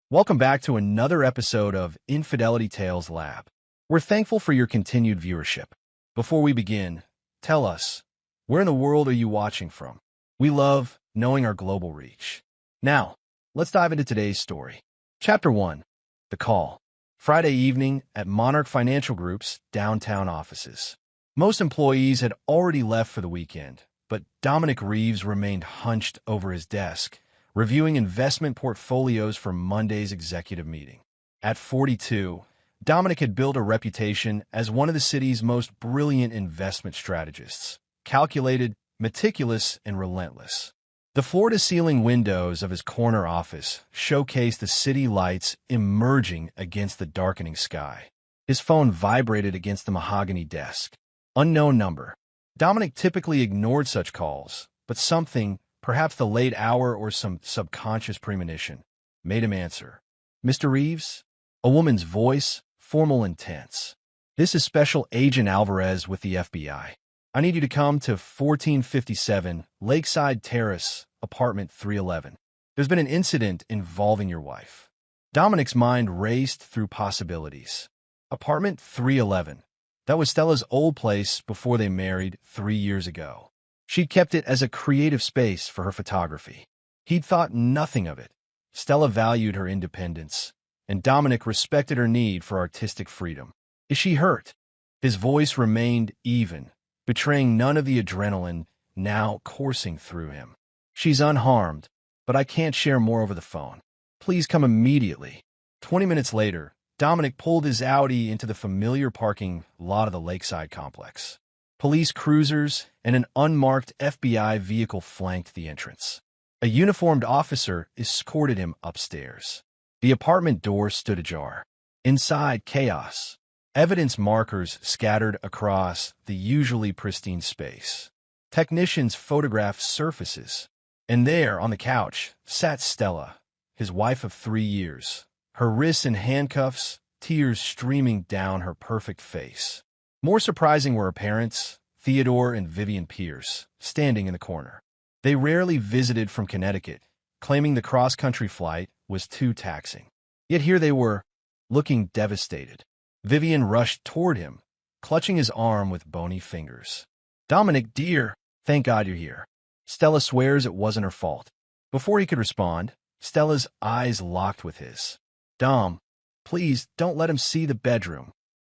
Welcome back to another episode of Infidelity Tales Lab. We're thankful for your continued viewership. Before we begin, tell us, where in the world are you watching from? We love knowing our global reach. Now, let's dive into today's story. Chapter 1. The Call. Friday evening at Monarch Financial Group's downtown offices. Most employees had already left for the weekend, but Dominic Reeves remained hunched over his desk, reviewing investment portfolios for Monday's executive meeting. At 42, Dominic had built a reputation as one of the city's most brilliant investment strategists, calculated, meticulous, and relentless. The floor-to-ceiling windows of his corner office showcased the city lights emerging against the darkening sky. His phone vibrated against the mahogany desk. Unknown number. Dominic typically ignored such calls, but something, perhaps the late hour or some subconscious premonition, made him answer. "Mr. Reeves?" A woman's voice, formal and tense. "This is Special Agent Alvarez with the FBI. I need you to come to 1457 Lakeside Terrace, apartment 311. There's been an incident involving your wife." Dominic's mind raced through possibilities. Apartment 311. That was Stella's old place before they married 3 years ago. She'd kept it as a creative space for her photography. He'd thought nothing of it. Stella valued her independence, and Dominic respected her need for artistic freedom. "Is she hurt?" His voice remained even, betraying none of the adrenaline now coursing through him. "She's unharmed, but I can't share more over the phone. Please come immediately." 20 minutes later, Dominic pulled his Audi into the familiar parking lot of the Lakeside complex. Police cruisers and an unmarked FBI vehicle flanked the entrance. A uniformed officer escorted him upstairs. The apartment door stood ajar. Inside, chaos. Evidence markers scattered across the usually pristine space. Technicians photographed surfaces. And there, on the couch, sat Stella, his wife of 3 years, her wrists in handcuffs, tears streaming down her perfect face. More surprising were her parents, Theodore and Vivian Pierce, standing in the corner. They rarely visited from Connecticut, claiming the cross-country flight was too taxing. Yet here they were, looking devastated. Vivian rushed toward him, clutching his arm with bony fingers. "Dominic, dear, thank God you're here." Stella swears it wasn't her fault. Before he could respond, Stella's eyes locked with his. "Dom, please don't let him see the bedroom."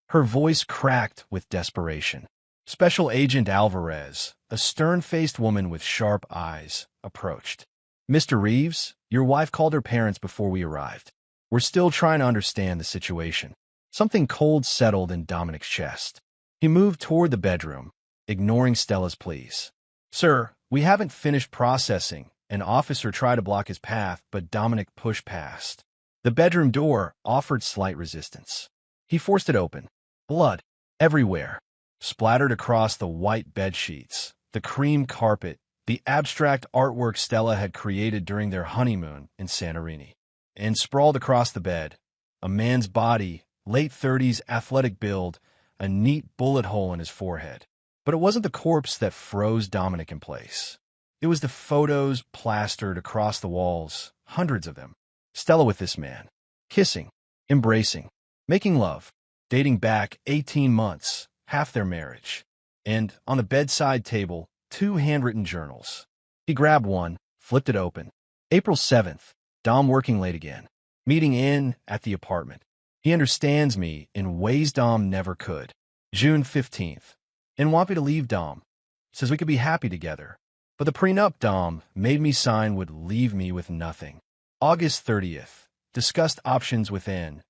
Her voice cracked with desperation. Special Agent Alvarez, a stern-faced woman with sharp eyes, approached. "Mr. Reeves, your wife called her parents before we arrived. We're still trying to understand the situation." Something cold settled in Dominic's chest. He moved toward the bedroom, ignoring Stella's pleas. "Sir, we haven't finished processing." An officer tried to block his path, but Dominic pushed past. The bedroom door offered slight resistance. He forced it open. Blood everywhere, splattered across the white bed sheets, the cream carpet, the abstract artwork Stella had created during their honeymoon in Santorini. And sprawled across the bed, a man's body, late 30s, athletic build, a neat bullet hole in his forehead. But it wasn't the corpse that froze Dominic in place. It was the photos plastered across the walls, hundreds of them. Stella with this man, kissing, embracing, making love, dating back 18 months, half their marriage. And on the bedside table, 2 handwritten journals. He grabbed one, flipped it open. April 7th, Dom working late again. Meeting in at the apartment. He understands me in ways Dom never could. June 15th. And want me to leave Dom. Says we could be happy together. But the prenup Dom made me sign would leave me with nothing. August 30th. Discussed options within.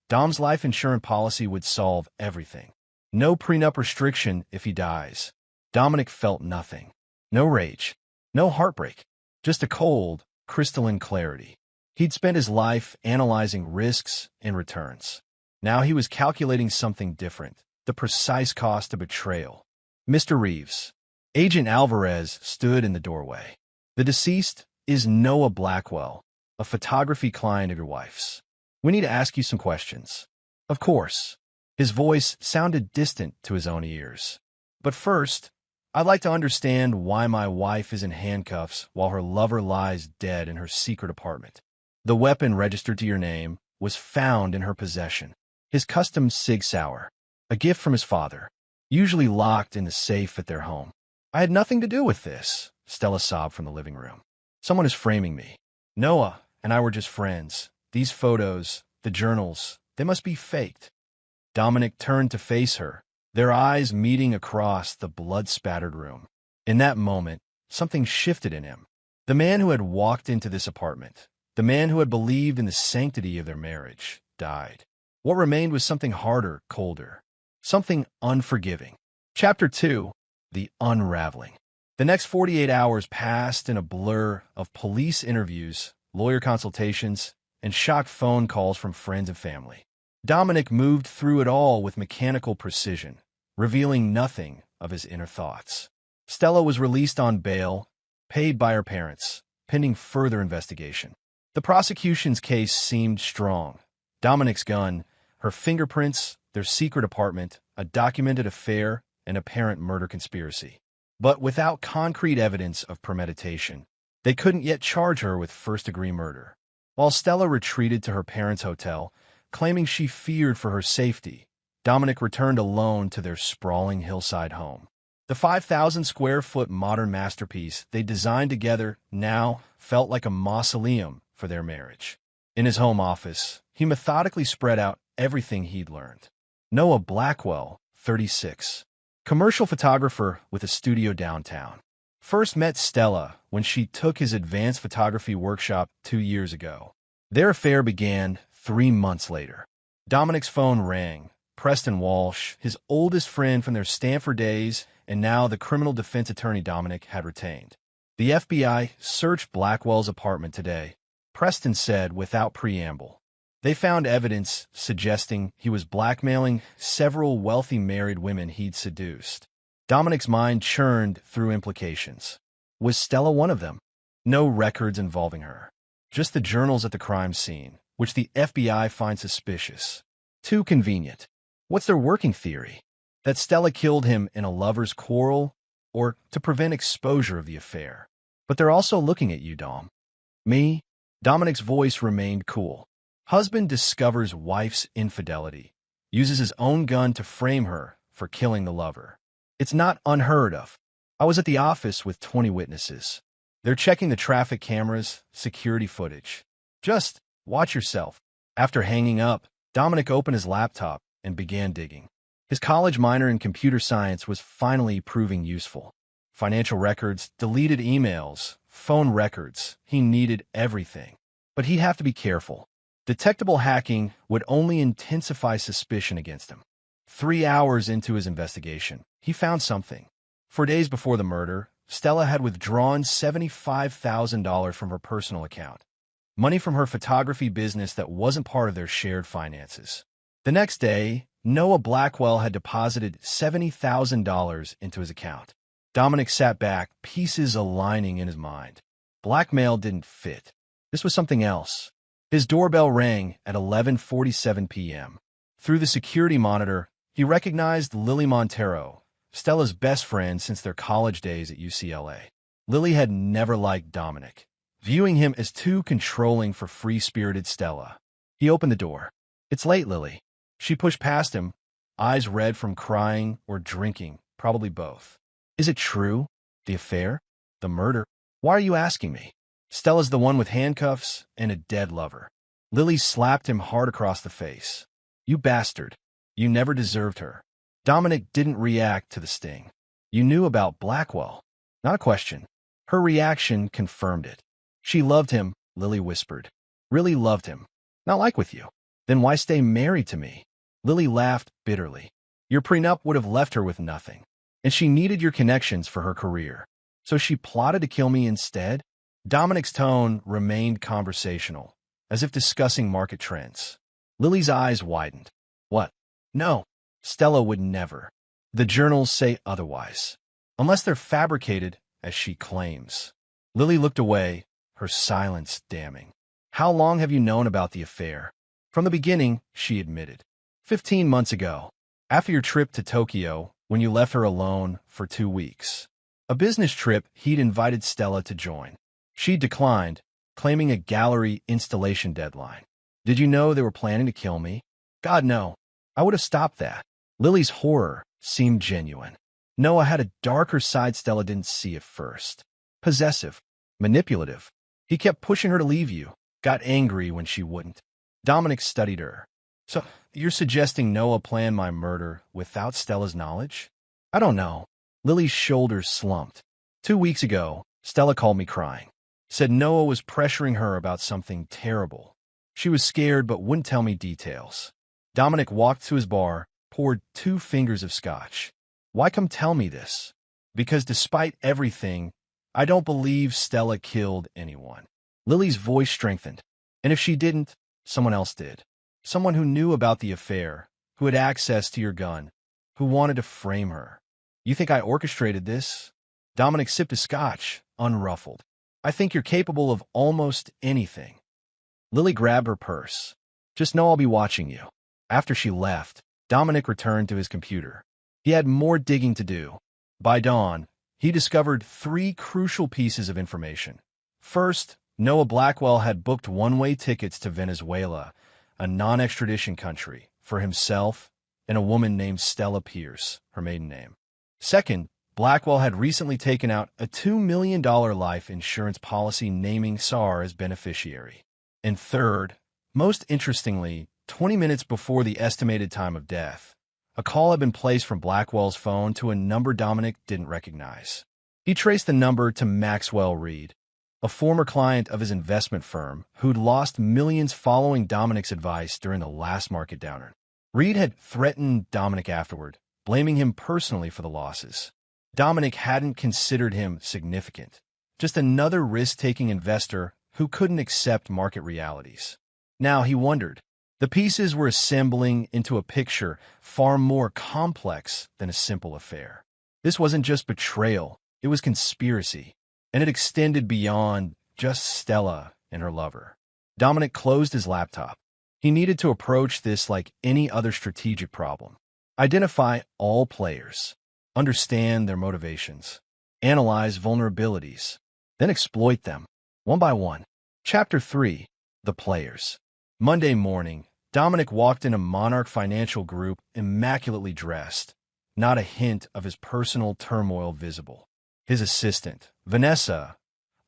Dom's life insurance policy would solve everything. No prenup restriction if he dies. Dominic felt nothing. No rage. No heartbreak. Just a cold, crystalline clarity. He'd spent his life analyzing risks and returns. Now he was calculating something different, the precise cost of betrayal. "Mr. Reeves." Agent Alvarez stood in the doorway. "The deceased is Noah Blackwell, a photography client of your wife's. We need to ask you some questions." "Of course." His voice sounded distant to his own ears. "But first, I'd like to understand why my wife is in handcuffs while her lover lies dead in her secret apartment." The weapon registered to your name was found in her possession. His custom Sig Sauer, a gift from his father, usually locked in the safe at their home. I had nothing to do with this, Stella sobbed from the living room. Someone is framing me. Noah and I were just friends. These photos, the journals, they must be faked. Dominic turned to face her, their eyes meeting across the blood-spattered room. In that moment, something shifted in him. The man who had walked into this apartment, the man who had believed in the sanctity of their marriage, died. What remained was something harder, colder, something unforgiving. Chapter 2. The Unraveling. The next 48 hours passed in a blur of police interviews, lawyer consultations, and shocked phone calls from friends and family. Dominic moved through it all with mechanical precision, revealing nothing of his inner thoughts. Stella was released on bail, paid by her parents, pending further investigation. The prosecution's case seemed strong. Dominic's gun, her fingerprints, their secret apartment, a documented affair, an apparent murder conspiracy. But without concrete evidence of premeditation, they couldn't yet charge her with first-degree murder. While Stella retreated to her parents' hotel, claiming she feared for her safety, Dominic returned alone to their sprawling hillside home. The 5,000-square-foot modern masterpiece they designed together now felt like a mausoleum for their marriage. In his home office, he methodically spread out everything he'd learned. Noah Blackwell, 36, commercial photographer with a studio downtown, first met Stella when she took his advanced photography workshop 2 years ago. Their affair began 3 months later. Dominic's phone rang. Preston Walsh, his oldest friend from their Stanford days, and now the criminal defense attorney Dominic had retained. The FBI searched Blackwell's apartment today, Preston said without preamble. They found evidence suggesting he was blackmailing several wealthy married women he'd seduced. Dominic's mind churned through implications. Was Stella one of them? No records involving her. Just the journals at the crime scene, which the FBI finds suspicious. Too convenient. What's their working theory? That Stella killed him in a lover's quarrel, or to prevent exposure of the affair? But they're also looking at you, Dom. Me? Dominic's voice remained cool. Husband discovers wife's infidelity, uses his own gun to frame her for killing the lover. It's not unheard of. I was at the office with 20 witnesses. They're checking the traffic cameras, security footage. Just watch yourself. After hanging up, Dominic opened his laptop and began digging. His college minor in computer science was finally proving useful. Financial records, deleted emails, phone records. He needed everything. But he'd have to be careful. Detectable hacking would only intensify suspicion against him. 3 hours into his investigation, he found something. For days before the murder, Stella had withdrawn $75,000 from her personal account, money from her photography business that wasn't part of their shared finances. The next day, Noah Blackwell had deposited $70,000 into his account. Dominic sat back, pieces aligning in his mind. Blackmail didn't fit. This was something else. His doorbell rang at 11:47 p.m. Through the security monitor, he recognized Lily Montero, Stella's best friend since their college days at UCLA. Lily had never liked Dominic, viewing him as too controlling for free-spirited Stella. He opened the door. "It's late, Lily." She pushed past him, eyes red from crying or drinking, probably both. "Is it true? The affair? The murder? Why are you asking me? Stella's the one with handcuffs and a dead lover." Lily slapped him hard across the face. "You bastard. You never deserved her." Dominic didn't react to the sting. "You knew about Blackwell." Not a question. Her reaction confirmed it. "She loved him," Lily whispered. "Really loved him. Not like with you. Then why stay married to me?" Lily laughed bitterly. "Your prenup would have left her with nothing. And she needed your connections for her career. So she plotted to kill me instead?" Dominic's tone remained conversational, as if discussing market trends. Lily's eyes widened. "What? No. Stella would never. The journals say otherwise. Unless they're fabricated, as she claims." Lily looked away, her silence damning. "How long have you known about the affair?" "From the beginning," she admitted. 15 months ago, after your trip to Tokyo, when you left her alone for 2 weeks. A business trip he'd invited Stella to join. She declined, claiming a gallery installation deadline. Did you know they were planning to kill me? God, no. I would have stopped that. Lily's horror seemed genuine. Noah had a darker side Stella didn't see at first. Possessive. Manipulative. He kept pushing her to leave you. Got angry when she wouldn't. Dominic studied her. So, you're suggesting Noah planned my murder without Stella's knowledge? I don't know. Lily's shoulders slumped. 2 weeks ago, Stella called me crying. Said Noah was pressuring her about something terrible. She was scared but wouldn't tell me details. Dominic walked to his bar, poured 2 fingers of scotch. Why come tell me this? Because despite everything, I don't believe Stella killed anyone. Lily's voice strengthened. And if she didn't, someone else did. Someone who knew about the affair, who had access to your gun, who wanted to frame her. You think I orchestrated this? Dominic sipped his scotch, unruffled. I think you're capable of almost anything. Lily grabbed her purse. Just know I'll be watching you. After she left, Dominic returned to his computer. He had more digging to do. By dawn, he discovered 3 crucial pieces of information. First, Noah Blackwell had booked one-way tickets to Venezuela, a non-extradition country, for himself and a woman named Stella Pierce, her maiden name. Second, Blackwell had recently taken out a $2 million life insurance policy naming Saar as beneficiary. And third, most interestingly, 20 minutes before the estimated time of death, a call had been placed from Blackwell's phone to a number Dominic didn't recognize. He traced the number to Maxwell Reed, a former client of his investment firm who'd lost millions following Dominic's advice during the last market downturn. Reed had threatened Dominic afterward, blaming him personally for the losses. Dominic hadn't considered him significant, just another risk-taking investor who couldn't accept market realities. Now he wondered. The pieces were assembling into a picture far more complex than a simple affair. This wasn't just betrayal, it was conspiracy, and it extended beyond just Stella and her lover. Dominic closed his laptop. He needed to approach this like any other strategic problem. Identify all players, understand their motivations, analyze vulnerabilities, then exploit them, one by one. Chapter 3. The Players. Monday morning, Dominic walked into Monarch Financial Group immaculately dressed, not a hint of his personal turmoil visible. His assistant, Vanessa,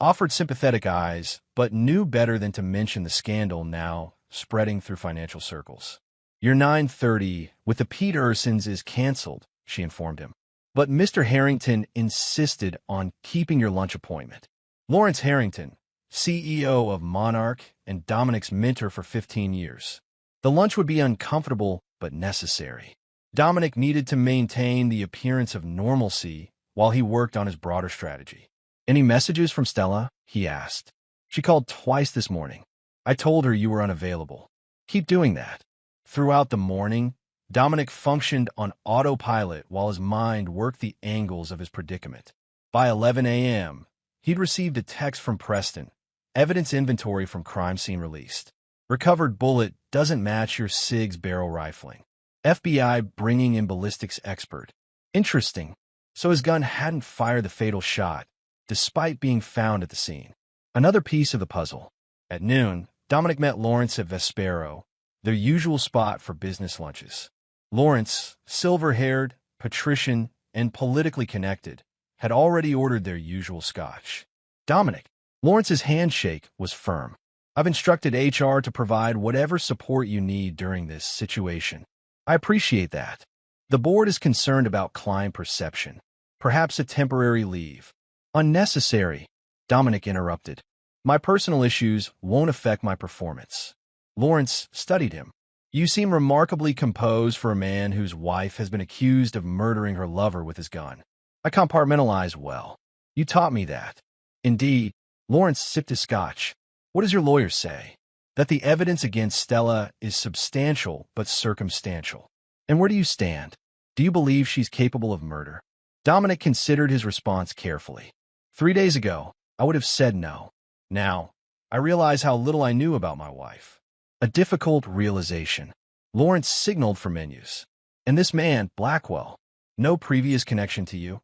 offered sympathetic eyes, but knew better than to mention the scandal now spreading through financial circles. Your 9:30 with the Pete Ursons is canceled, she informed him. But Mr. Harrington insisted on keeping your lunch appointment. Lawrence Harrington, CEO of Monarch and Dominic's mentor for 15 years. The lunch would be uncomfortable but necessary. Dominic needed to maintain the appearance of normalcy while he worked on his broader strategy. Any messages from Stella? He asked. She called twice this morning. I told her you were unavailable. Keep doing that. Throughout the morning, Dominic functioned on autopilot while his mind worked the angles of his predicament. By 11 a.m., he'd received a text from Preston. Evidence inventory from crime scene released. Recovered bullet doesn't match your SIG's barrel rifling. FBI bringing in ballistics expert. Interesting. So his gun hadn't fired the fatal shot, despite being found at the scene. Another piece of the puzzle. At noon, Dominic met Lawrence at Vespero, their usual spot for business lunches. Lawrence, silver-haired, patrician, and politically connected, had already ordered their usual scotch. Dominic. Lawrence's handshake was firm. I've instructed HR to provide whatever support you need during this situation. I appreciate that. The board is concerned about client perception. Perhaps a temporary leave. Unnecessary, Dominic interrupted. My personal issues won't affect my performance. Lawrence studied him. You seem remarkably composed for a man whose wife has been accused of murdering her lover with his gun. I compartmentalize well. You taught me that. Indeed, Lawrence sipped his scotch. What does your lawyer say? That the evidence against Stella is substantial but circumstantial. And where do you stand? Do you believe she's capable of murder? Dominic considered his response carefully. 3 days ago, I would have said no. Now, I realize how little I knew about my wife. A difficult realization. Lawrence signaled for menus. And this man, Blackwell, no previous connection to you?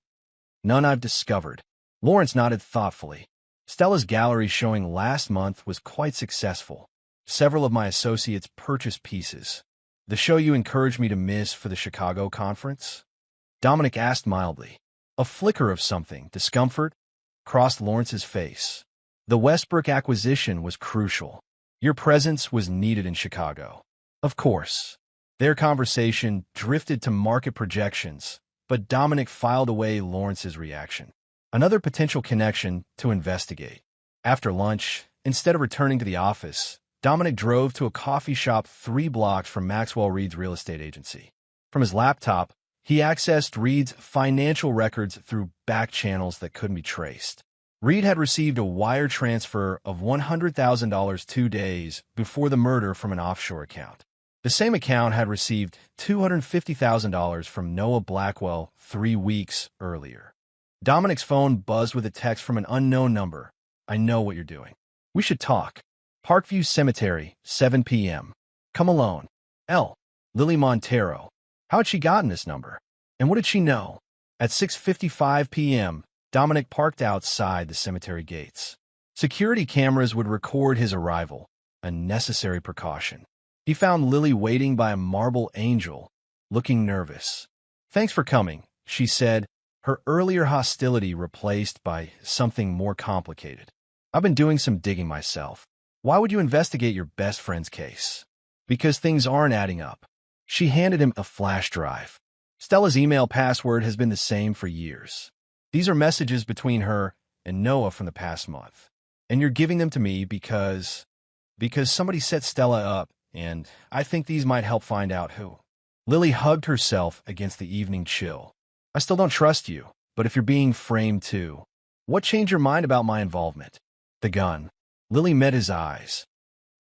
None I've discovered. Lawrence nodded thoughtfully. Stella's gallery showing last month was quite successful. Several of my associates purchased pieces. The show you encouraged me to miss for the Chicago conference? Dominic asked mildly. A flicker of something, discomfort, crossed Lawrence's face. The Westbrook acquisition was crucial. Your presence was needed in Chicago. Of course. Their conversation drifted to market projections, but Dominic filed away Lawrence's reaction. Another potential connection to investigate. After lunch, instead of returning to the office, Dominic drove to a coffee shop 3 blocks from Maxwell Reed's real estate agency. From his laptop, he accessed Reed's financial records through back channels that couldn't be traced. Reed had received a wire transfer of $100,000 2 days before the murder from an offshore account. The same account had received $250,000 from Noah Blackwell 3 weeks earlier. Dominic's phone buzzed with a text from an unknown number. I know what you're doing. We should talk. Parkview Cemetery, 7 p.m. Come alone. L. Lily Montero. How had she gotten this number? And what did she know? At 6:55 p.m., Dominic parked outside the cemetery gates. Security cameras would record his arrival, a necessary precaution. He found Lily waiting by a marble angel, looking nervous. Thanks for coming, she said, her earlier hostility replaced by something more complicated. I've been doing some digging myself. Why would you investigate your best friend's case? Because things aren't adding up. She handed him a flash drive. Stella's email password has been the same for years. These are messages between her and Noah from the past month. And you're giving them to me because somebody set Stella up, and I think these might help find out who. Lily hugged herself against the evening chill. I still don't trust you, but if you're being framed too, what changed your mind about my involvement? The gun. Lily met his eyes.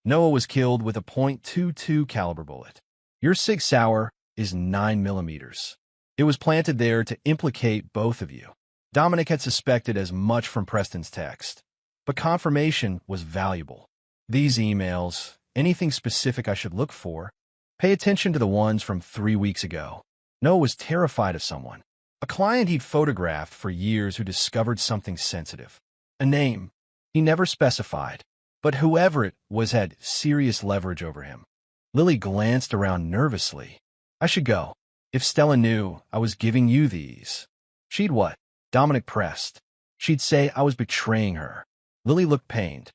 Noah was killed with a .22 caliber bullet. Your Sig Sauer is 9 millimeters. It was planted there to implicate both of you. Dominic had suspected as much from Preston's text, but confirmation was valuable. These emails, anything specific I should look for? Pay attention to the ones from 3 weeks ago. Noah was terrified of someone. A client he'd photographed for years who discovered something sensitive. A name. He never specified, but whoever it was had serious leverage over him. Lily glanced around nervously. I should go. If Stella knew I was giving you these. She'd what? Dominic pressed. She'd say I was betraying her. Lily looked pained.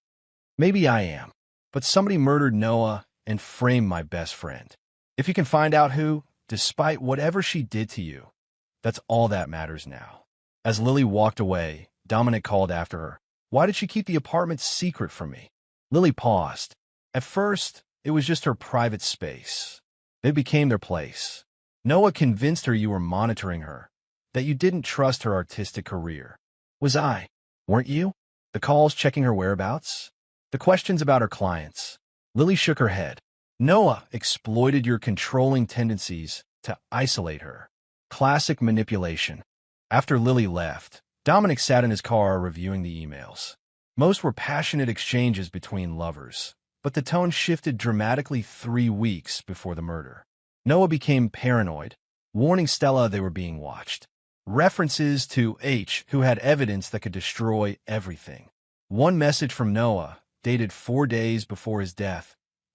Maybe I am, but somebody murdered Noah and framed my best friend. If you can find out who, despite whatever she did to you, that's all that matters now. As Lily walked away, Dominic called after her. Why did she keep the apartment secret from me? Lily paused. At first, it was just her private space. It became their place. Noah convinced her you were monitoring her, that you didn't trust her artistic career. Was I? Weren't you? The calls checking her whereabouts? The questions about her clients? Lily shook her head. Noah exploited your controlling tendencies to isolate her. Classic manipulation. After Lily left, Dominic sat in his car reviewing the emails. Most were passionate exchanges between lovers, but the tone shifted dramatically 3 weeks before the murder. Noah became paranoid, warning Stella they were being watched. References to H, who had evidence that could destroy everything. One message from Noah, dated 4 days before his death.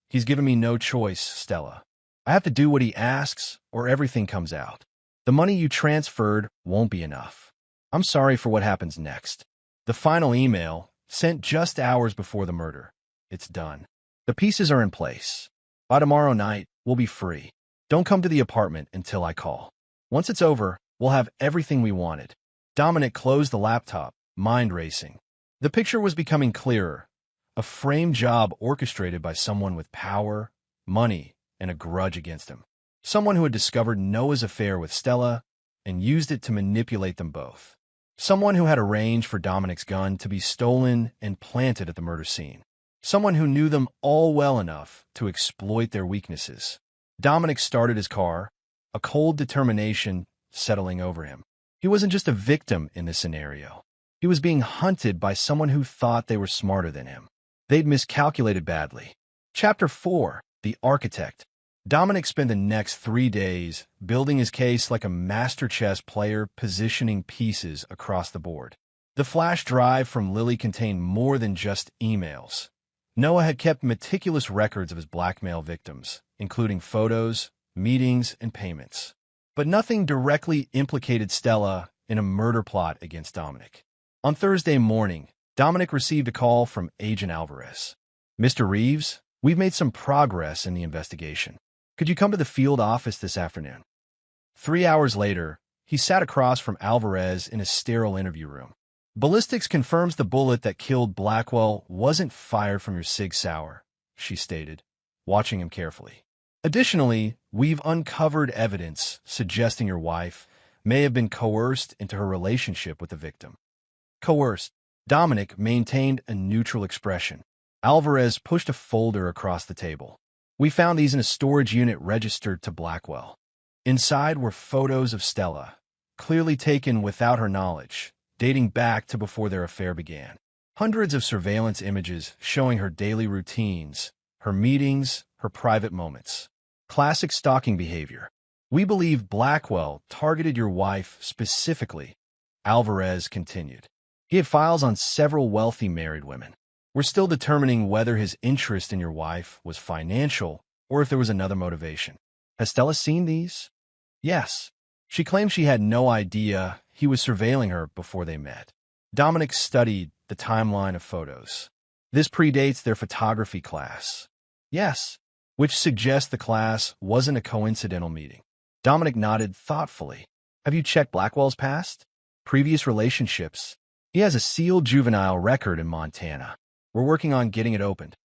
He's given me no choice, Stella. I have to do what he asks, or everything comes out. The money you transferred won't be enough. I'm sorry for what happens next. The final email, sent just hours before the murder. It's done. The pieces are in place. By tomorrow night, we'll be free. Don't come to the apartment until I call. Once it's over, we'll have everything we wanted. Dominic closed the laptop, mind racing. The picture was becoming clearer. A framed job orchestrated by someone with power, money, and a grudge against him. Someone who had discovered Noah's affair with Stella and used it to manipulate them both. Someone who had arranged for Dominic's gun to be stolen and planted at the murder scene. Someone who knew them all well enough to exploit their weaknesses. Dominic started his car, a cold determination settling over him. He wasn't just a victim in this scenario. He was being hunted by someone who thought they were smarter than him. They'd miscalculated badly. Chapter 4. The Architect. Dominic spent the next 3 days building his case like a master chess player, positioning pieces across the board. The flash drive from Lily contained more than just emails. Noah had kept meticulous records of his blackmail victims, including photos, meetings, and payments. But nothing directly implicated Stella in a murder plot against Dominic. On Thursday morning, Dominic received a call from Agent Alvarez. "Mr. Reeves, we've made some progress in the investigation. Could you come to the field office this afternoon?" 3 hours later, he sat across from Alvarez in a sterile interview room. "Ballistics confirms the bullet that killed Blackwell wasn't fired from your Sig Sauer," she stated, watching him carefully. "Additionally, we've uncovered evidence suggesting your wife may have been coerced into her relationship with the victim." Coerced. Dominic maintained a neutral expression. Alvarez pushed a folder across the table. "We found these in a storage unit registered to Blackwell. Inside were photos of Stella, clearly taken without her knowledge, dating back to before their affair began. Hundreds of surveillance images showing her daily routines, her meetings, her private moments. Classic stalking behavior. We believe Blackwell targeted your wife specifically," Alvarez continued. "He had files on several wealthy married women. We're still determining whether his interest in your wife was financial or if there was another motivation." "Has Stella seen these?" "Yes. She claimed she had no idea he was surveilling her before they met." Dominic studied the timeline of photos. "This predates their photography class." "Yes," which suggests the class wasn't a coincidental meeting. Dominic nodded thoughtfully. "Have you checked Blackwell's past? Previous relationships? He has a sealed juvenile record in Montana. We're working on getting it opened."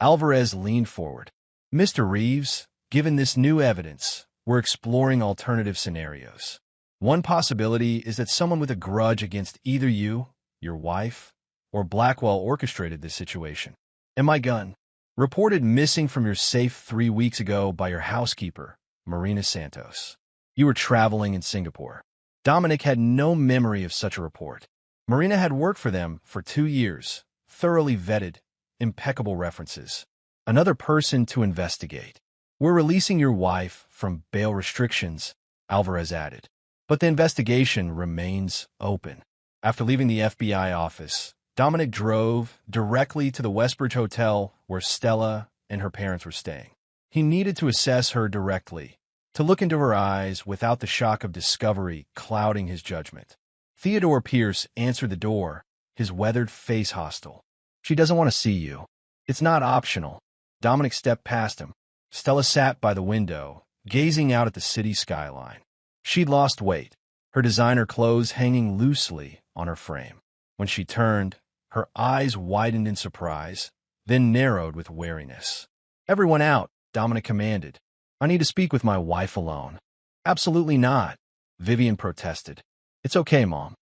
Alvarez leaned forward. "Mr. Reeves, given this new evidence, we're exploring alternative scenarios. One possibility is that someone with a grudge against either you, your wife, or Blackwell orchestrated this situation. And my gun, reported missing from your safe 3 weeks ago by your housekeeper, Marina Santos. You were traveling in Singapore." Dominic had no memory of such a report. Marina had worked for them for 2 years, thoroughly vetted, impeccable references. Another person to investigate. "We're releasing your wife from bail restrictions," Alvarez added. "But the investigation remains open." After leaving the FBI office, Dominic drove directly to the Westbridge Hotel where Stella and her parents were staying. He needed to assess her directly, to look into her eyes without the shock of discovery clouding his judgment. Theodore Pierce answered the door, his weathered face hostile. "She doesn't want to see you. It's not optional." Dominic stepped past him. Stella sat by the window, gazing out at the city skyline. She'd lost weight, her designer clothes hanging loosely on her frame. When she turned, her eyes widened in surprise, then narrowed with wariness. "Everyone out," Dominic commanded. "I need to speak with my wife alone." "Absolutely not," Vivian protested. "It's okay, Mom."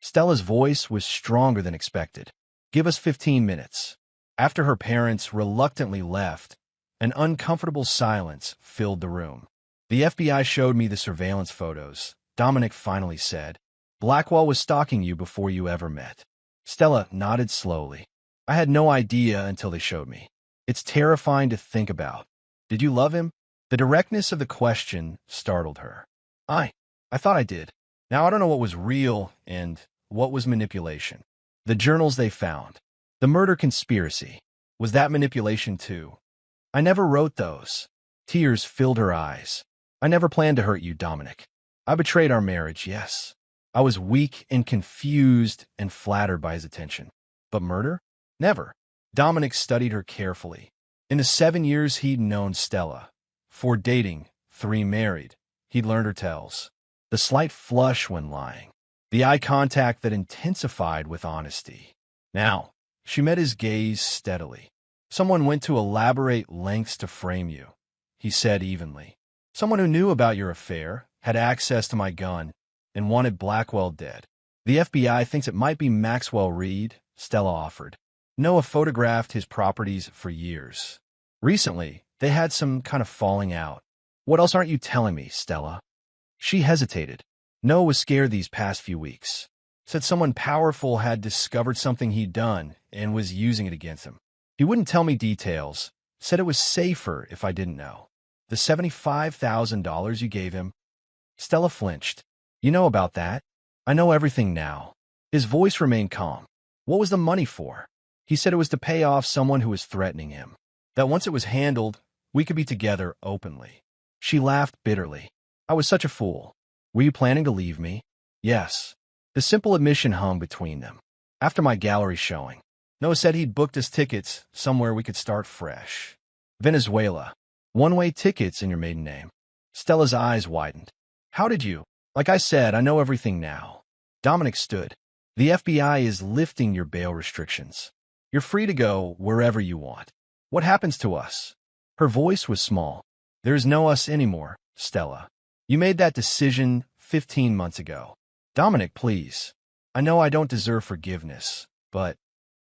Stella's voice was stronger than expected. "Give us 15 minutes. After her parents reluctantly left, an uncomfortable silence filled the room. "The FBI showed me the surveillance photos," Dominic finally said. "Blackwell was stalking you before you ever met." Stella nodded slowly. "I had no idea until they showed me. It's terrifying to think about." "Did you love him?" The directness of the question startled her. I thought I did. Now I don't know what was real and what was manipulation." The journals they found. The murder conspiracy. Was that manipulation too? "I never wrote those." Tears filled her eyes. "I never planned to hurt you, Dominic. I betrayed our marriage, yes. I was weak and confused and flattered by his attention. But murder? Never." Dominic studied her carefully. In the 7 years he'd known Stella, 4 dating, 3 married, he'd learned her tells. The slight flush when lying. The eye contact that intensified with honesty. Now, she met his gaze steadily. "Someone went to elaborate lengths to frame you," he said evenly. "Someone who knew about your affair, had access to my gun, and wanted Blackwell dead. The FBI thinks it might be Maxwell Reed," Stella offered. "Noah photographed his properties for years. Recently, they had some kind of falling out." "What else aren't you telling me, Stella?" She hesitated. Noah was scared these past few weeks. Said someone powerful had discovered something he'd done and was using it against him. He wouldn't tell me details. Said it was safer if I didn't know. "The $75,000 you gave him?" Stella flinched. "You know about that?" "I know everything now." His voice remained calm. What was the money for? He said it was to pay off someone who was threatening him. That once it was handled, we could be together openly. She laughed bitterly. I was such a fool. Were you planning to leave me? Yes. The simple admission hung between them. After my gallery showing, Noah said he'd booked us tickets somewhere we could start fresh. Venezuela. One-way tickets in your maiden name. Stella's eyes widened. How did you? Like I said, I know everything now. Dominic stood. The FBI is lifting your bail restrictions. You're free to go wherever you want. What happens to us? Her voice was small. There's no us anymore, Stella. You made that decision 15 months ago. Dominic, please. I know I don't deserve forgiveness, but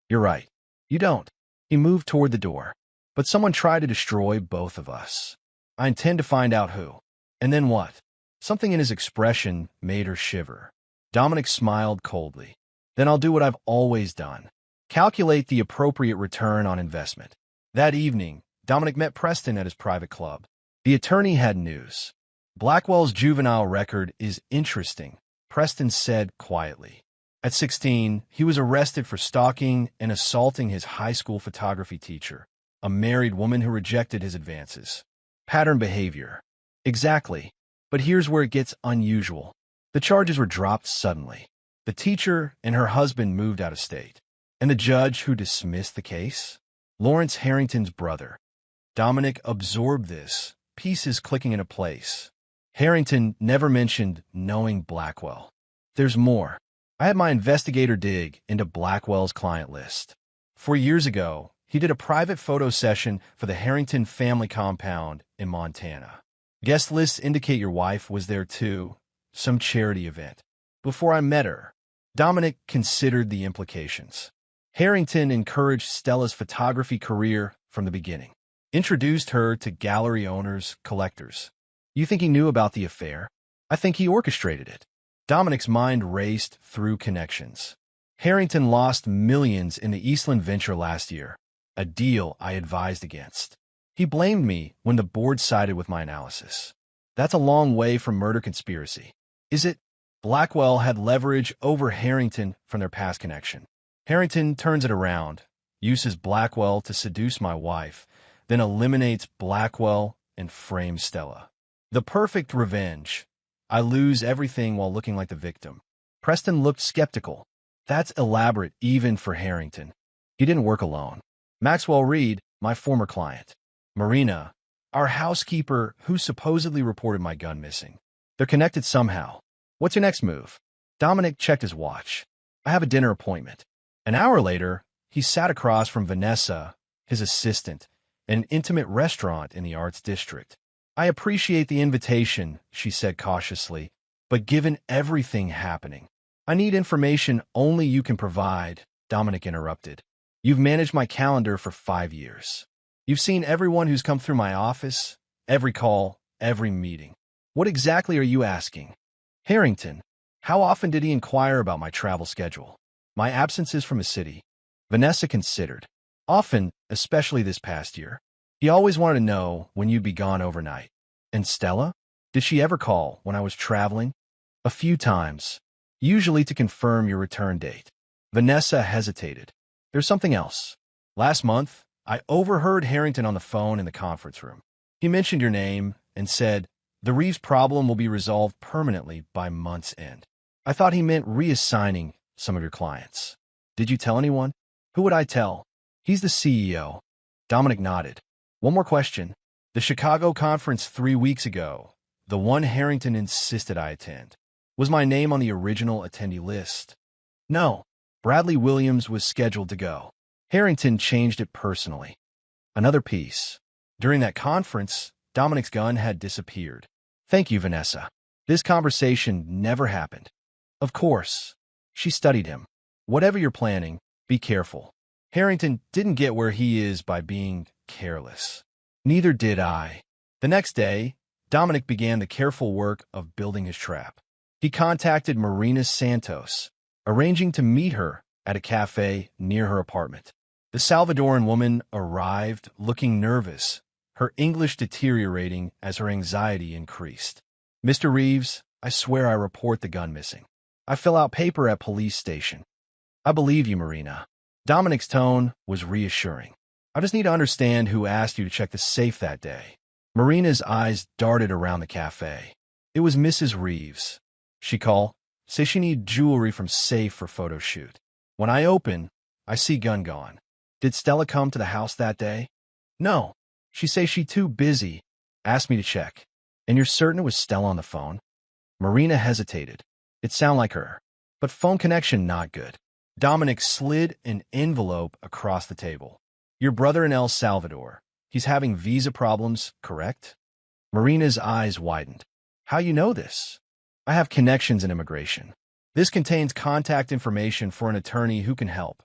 you're right. You don't. He moved toward the door. But someone tried to destroy both of us. I intend to find out who. And then what? Something in his expression made her shiver. Dominic smiled coldly. Then I'll do what I've always done. Calculate the appropriate return on investment. That evening, Dominic met Preston at his private club. The attorney had news. Blackwell's juvenile record is interesting, Preston said quietly. At 16, he was arrested for stalking and assaulting his high school photography teacher, a married woman who rejected his advances. Pattern behavior. Exactly. But here's where it gets unusual. The charges were dropped suddenly. The teacher and her husband moved out of state. And the judge who dismissed the case? Lawrence Harrington's brother. Dominic absorbed this, pieces clicking into place. Harrington never mentioned knowing Blackwell. There's more. I had my investigator dig into Blackwell's client list. 4 years ago, he did a private photo session for the Harrington family compound in Montana. Guest lists indicate your wife was there too, some charity event. Before I met her, Dominic considered the implications. Harrington encouraged Stella's photography career from the beginning. Introduced her to gallery owners, collectors. You think he knew about the affair? I think he orchestrated it. Dominic's mind raced through connections. Harrington lost millions in the Eastland venture last year, a deal I advised against. He blamed me when the board sided with my analysis. That's a long way from murder conspiracy. Is it? Blackwell had leverage over Harrington from their past connection. Harrington turns it around, uses Blackwell to seduce my wife, then eliminates Blackwell and frames Stella. The perfect revenge. I lose everything while looking like the victim. Preston looked skeptical. That's elaborate even for Harrington. He didn't work alone. Maxwell Reed, my former client. Marina, our housekeeper who supposedly reported my gun missing. They're connected somehow. What's your next move? Dominic checked his watch. I have a dinner appointment. An hour later, he sat across from Vanessa, his assistant, at an intimate restaurant in the Arts District. I appreciate the invitation, she said cautiously, but given everything happening, I need information only you can provide, Dominic interrupted. You've managed my calendar for 5 years. You've seen everyone who's come through my office, every call, every meeting. What exactly are you asking? Harrington, how often did he inquire about my travel schedule? My absences from the city? Vanessa considered. Often, especially this past year. He always wanted to know when you'd be gone overnight. And Stella? Did she ever call when I was traveling? A few times, usually to confirm your return date. Vanessa hesitated. There's something else. Last month, I overheard Harrington on the phone in the conference room. He mentioned your name and said, the Reeves problem will be resolved permanently by month's end. I thought he meant reassigning some of your clients. Did you tell anyone? Who would I tell? He's the CEO. Dominic nodded. One more question. The Chicago conference 3 weeks ago, the one Harrington insisted I attend, was my name on the original attendee list? No. Bradley Williams was scheduled to go. Harrington changed it personally. Another piece. During that conference, Dominic's gun had disappeared. Thank you, Vanessa. This conversation never happened. Of course. She studied him. Whatever you're planning, be careful. Harrington didn't get where he is by being careless. Neither did I. The next day, Dominic began the careful work of building his trap. He contacted Marina Santos, arranging to meet her at a cafe near her apartment. The Salvadoran woman arrived looking nervous, her English deteriorating as her anxiety increased. Mr. Reeves, I swear I report the gun missing. I fill out paper at police station. I believe you, Marina. Dominic's tone was reassuring. I just need to understand who asked you to check the safe that day. Marina's eyes darted around the cafe. It was Mrs. Reeves. She called, say she need jewelry from safe for photo shoot. When I open, I see gun gone. Did Stella come to the house that day? No. She say she too busy. Asked me to check. And you're certain it was Stella on the phone? Marina hesitated. It sounded like her. But phone connection not good. Dominic slid an envelope across the table. Your brother in El Salvador. He's having visa problems, correct? Marina's eyes widened. How you know this? I have connections in immigration. This contains contact information for an attorney who can help.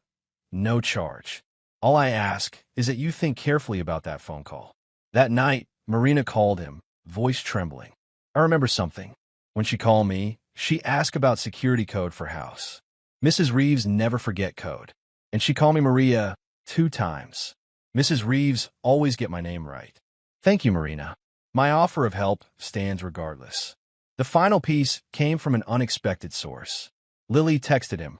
No charge. All I ask is that you think carefully about that phone call. That night, Marina called him, voice trembling. I remember something. When she called me, she asked about security code for house. Mrs. Reeves never forget code. And she called me Maria 2 times. Mrs. Reeves always get my name right. Thank you, Marina. My offer of help stands regardless. The final piece came from an unexpected source. Lily texted him.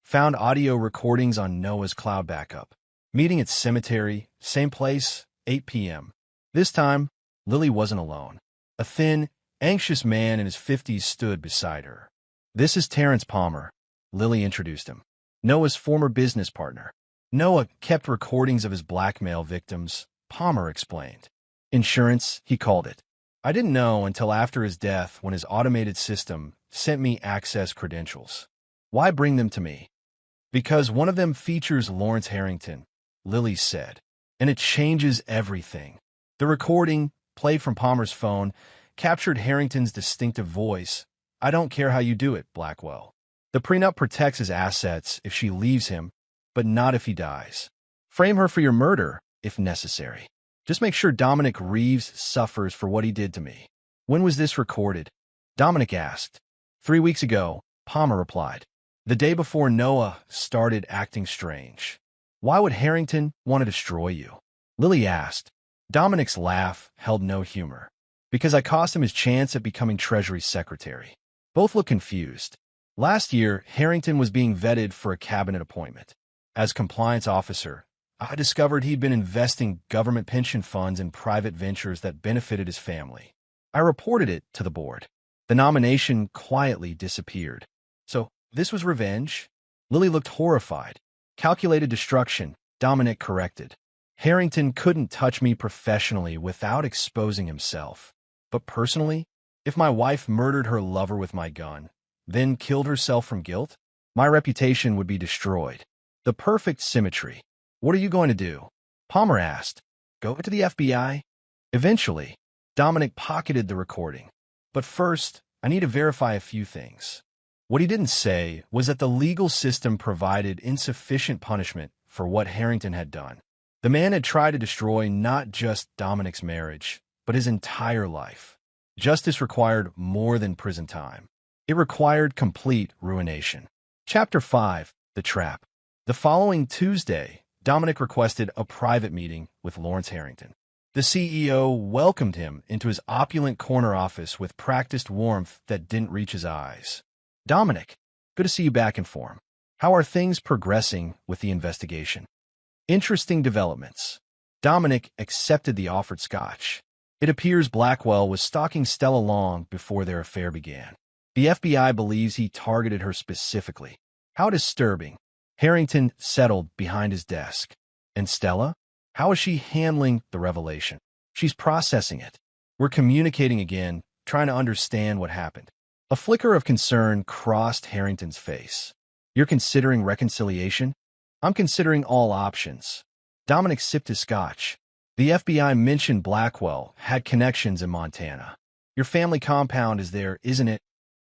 Found audio recordings on Noah's cloud backup. Meeting at cemetery, same place, 8 p.m. This time, Lily wasn't alone. A thin, anxious man in his 50s stood beside her. This is Terrence Palmer, Lily introduced him. Noah's former business partner. Noah kept recordings of his blackmail victims, Palmer explained. Insurance, he called it. I didn't know until after his death when his automated system sent me access credentials. Why bring them to me? Because one of them features Lawrence Harrington, Lily said, and it changes everything. The recording, played from Palmer's phone, captured Harrington's distinctive voice. I don't care how you do it, Blackwell. The prenup protects his assets if she leaves him, but not if he dies. Frame her for your murder, if necessary. Just make sure Dominic Reeves suffers for what he did to me. When was this recorded? Dominic asked. 3 weeks ago, Palmer replied. The day before Noah started acting strange. Why would Harrington want to destroy you? Lily asked. Dominic's laugh held no humor. Because I cost him his chance at becoming Treasury Secretary. Both look confused. Last year, Harrington was being vetted for a cabinet appointment. As compliance officer, I discovered he'd been investing government pension funds in private ventures that benefited his family. I reported it to the board. The nomination quietly disappeared. So, this was revenge? Lily looked horrified. Calculated destruction, Dominic corrected. Harrington couldn't touch me professionally without exposing himself. But personally, if my wife murdered her lover with my gun, then killed herself from guilt, my reputation would be destroyed. The perfect symmetry. What are you going to do? Palmer asked. Go to the FBI? Eventually, Dominic pocketed the recording. But first, I need to verify a few things. What he didn't say was that the legal system provided insufficient punishment for what Harrington had done. The man had tried to destroy not just Dominic's marriage, but his entire life. Justice required more than prison time. It required complete ruination. Chapter 5, The Trap. The following Tuesday, Dominic requested a private meeting with Lawrence Harrington. The CEO welcomed him into his opulent corner office with practiced warmth that didn't reach his eyes. Dominic, good to see you back in form. How are things progressing with the investigation? Interesting developments. Dominic accepted the offered scotch. It appears Blackwell was stalking Stella long before their affair began. The FBI believes he targeted her specifically. How disturbing. Harrington settled behind his desk. And Stella? How is she handling the revelation? She's processing it. We're communicating again, trying to understand what happened. A flicker of concern crossed Harrington's face. You're considering reconciliation? I'm considering all options. Dominic sipped his scotch. The FBI mentioned Blackwell had connections in Montana. Your family compound is there, isn't it?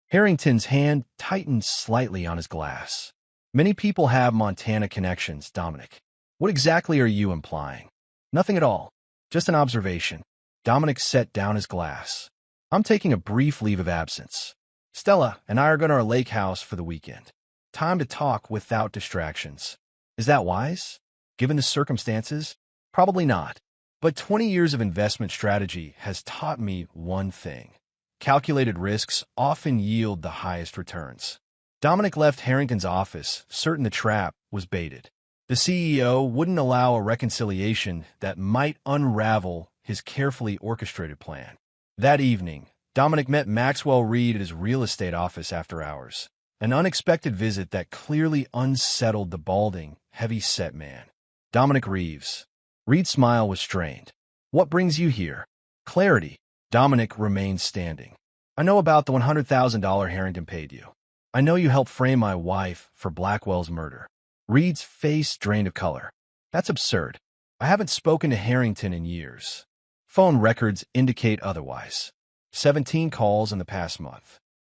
Harrington's hand tightened slightly on his glass. Many people have Montana connections, Dominic. What exactly are you implying? Nothing at all. Just an observation. Dominic set down his glass. I'm taking a brief leave of absence. Stella and I are going to our lake house for the weekend. Time to talk without distractions. Is that wise? Given the circumstances? Probably not. But 20 years of investment strategy has taught me one thing. Calculated risks often yield the highest returns. Dominic left Harrington's office, certain the trap was baited. The CEO wouldn't allow a reconciliation that might unravel his carefully orchestrated plan. That evening, Dominic met Maxwell Reed at his real estate office after hours. An unexpected visit that clearly unsettled the balding, heavy-set man. Dominic Reeves. Reed's smile was strained. What brings you here? Clarity. Dominic remained standing. I know about the $100,000 Harrington paid you. I know you helped frame my wife for Blackwell's murder. Reed's face drained of color. That's absurd. I haven't spoken to Harrington in years. Phone records indicate otherwise. 17 calls in the past month.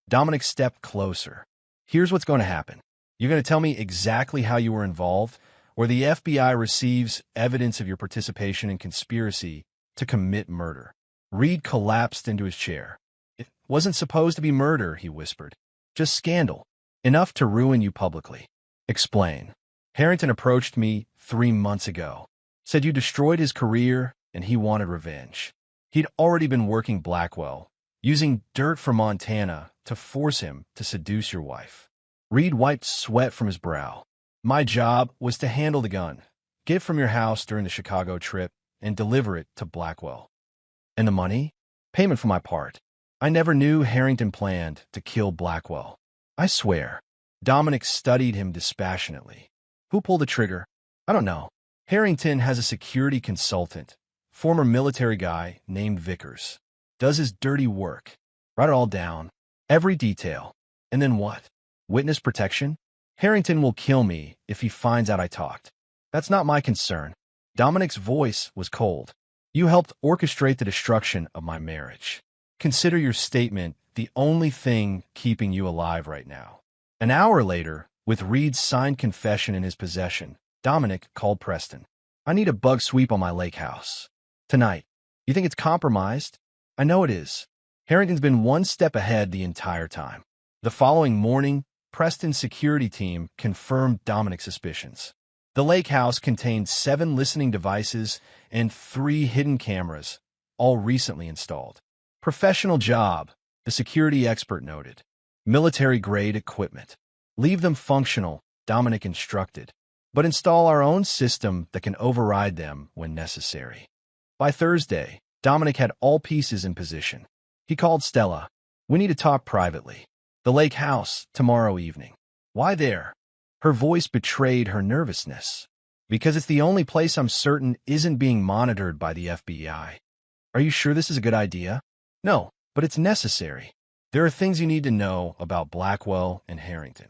Dominic stepped closer. Here's what's going to happen. You're going to tell me exactly how you were involved, or the FBI receives evidence of your participation in conspiracy to commit murder. Reed collapsed into his chair. It wasn't supposed to be murder, he whispered. Just scandal. Enough to ruin you publicly. Explain. Harrington approached me 3 months ago. Said you destroyed his career and he wanted revenge. He'd already been working Blackwell, using dirt from Montana to force him to seduce your wife. Reed wiped sweat from his brow. My job was to handle the gun, get it from your house during the Chicago trip, and deliver it to Blackwell. And the money? Payment for my part. I never knew Harrington planned to kill Blackwell. I swear. Dominic studied him dispassionately. Who pulled the trigger? I don't know. Harrington has a security consultant, former military guy named Vickers. Does his dirty work. Write it all down. Every detail. And then what? Witness protection? Harrington will kill me if he finds out I talked. That's not my concern. Dominic's voice was cold. You helped orchestrate the destruction of my marriage. Consider your statement the only thing keeping you alive right now. An hour later, with Reed's signed confession in his possession, Dominic called Preston. I need a bug sweep on my lake house. Tonight. You think it's compromised? I know it is. Harrington's been one step ahead the entire time. The following morning, Preston's security team confirmed Dominic's suspicions. The lake house contained 7 listening devices and 3 hidden cameras, all recently installed. Professional job, the security expert noted. Military-grade equipment. Leave them functional, Dominic instructed, but install our own system that can override them when necessary. By Thursday, Dominic had all pieces in position. He called Stella. We need to talk privately. The lake house, tomorrow evening. Why there? Her voice betrayed her nervousness. Because it's the only place I'm certain isn't being monitored by the FBI. Are you sure this is a good idea? No, but it's necessary. There are things you need to know about Blackwell and Harrington.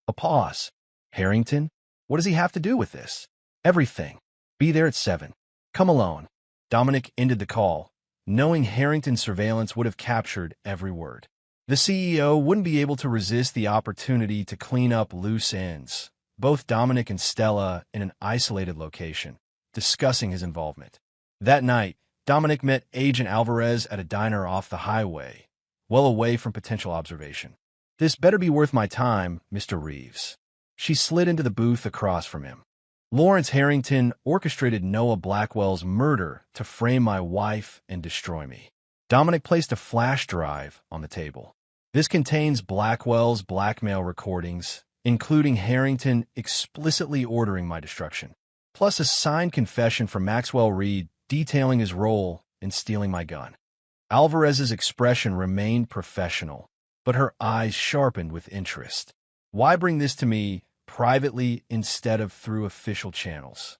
A pause. Harrington? What does he have to do with this? Everything. Be there at 7. Come alone. Dominic ended the call, knowing Harrington's surveillance would have captured every word. The CEO wouldn't be able to resist the opportunity to clean up loose ends, both Dominic and Stella in an isolated location, discussing his involvement. That night, Dominic met Agent Alvarez at a diner off the highway, well away from potential observation. This better be worth my time, Mr. Reeves. She slid into the booth across from him. Lawrence Harrington orchestrated Noah Blackwell's murder to frame my wife and destroy me. Dominic placed a flash drive on the table. This contains Blackwell's blackmail recordings, including Harrington explicitly ordering my destruction, plus a signed confession from Maxwell Reed detailing his role in stealing my gun. Alvarez's expression remained professional, but her eyes sharpened with interest. Why bring this to me privately instead of through official channels?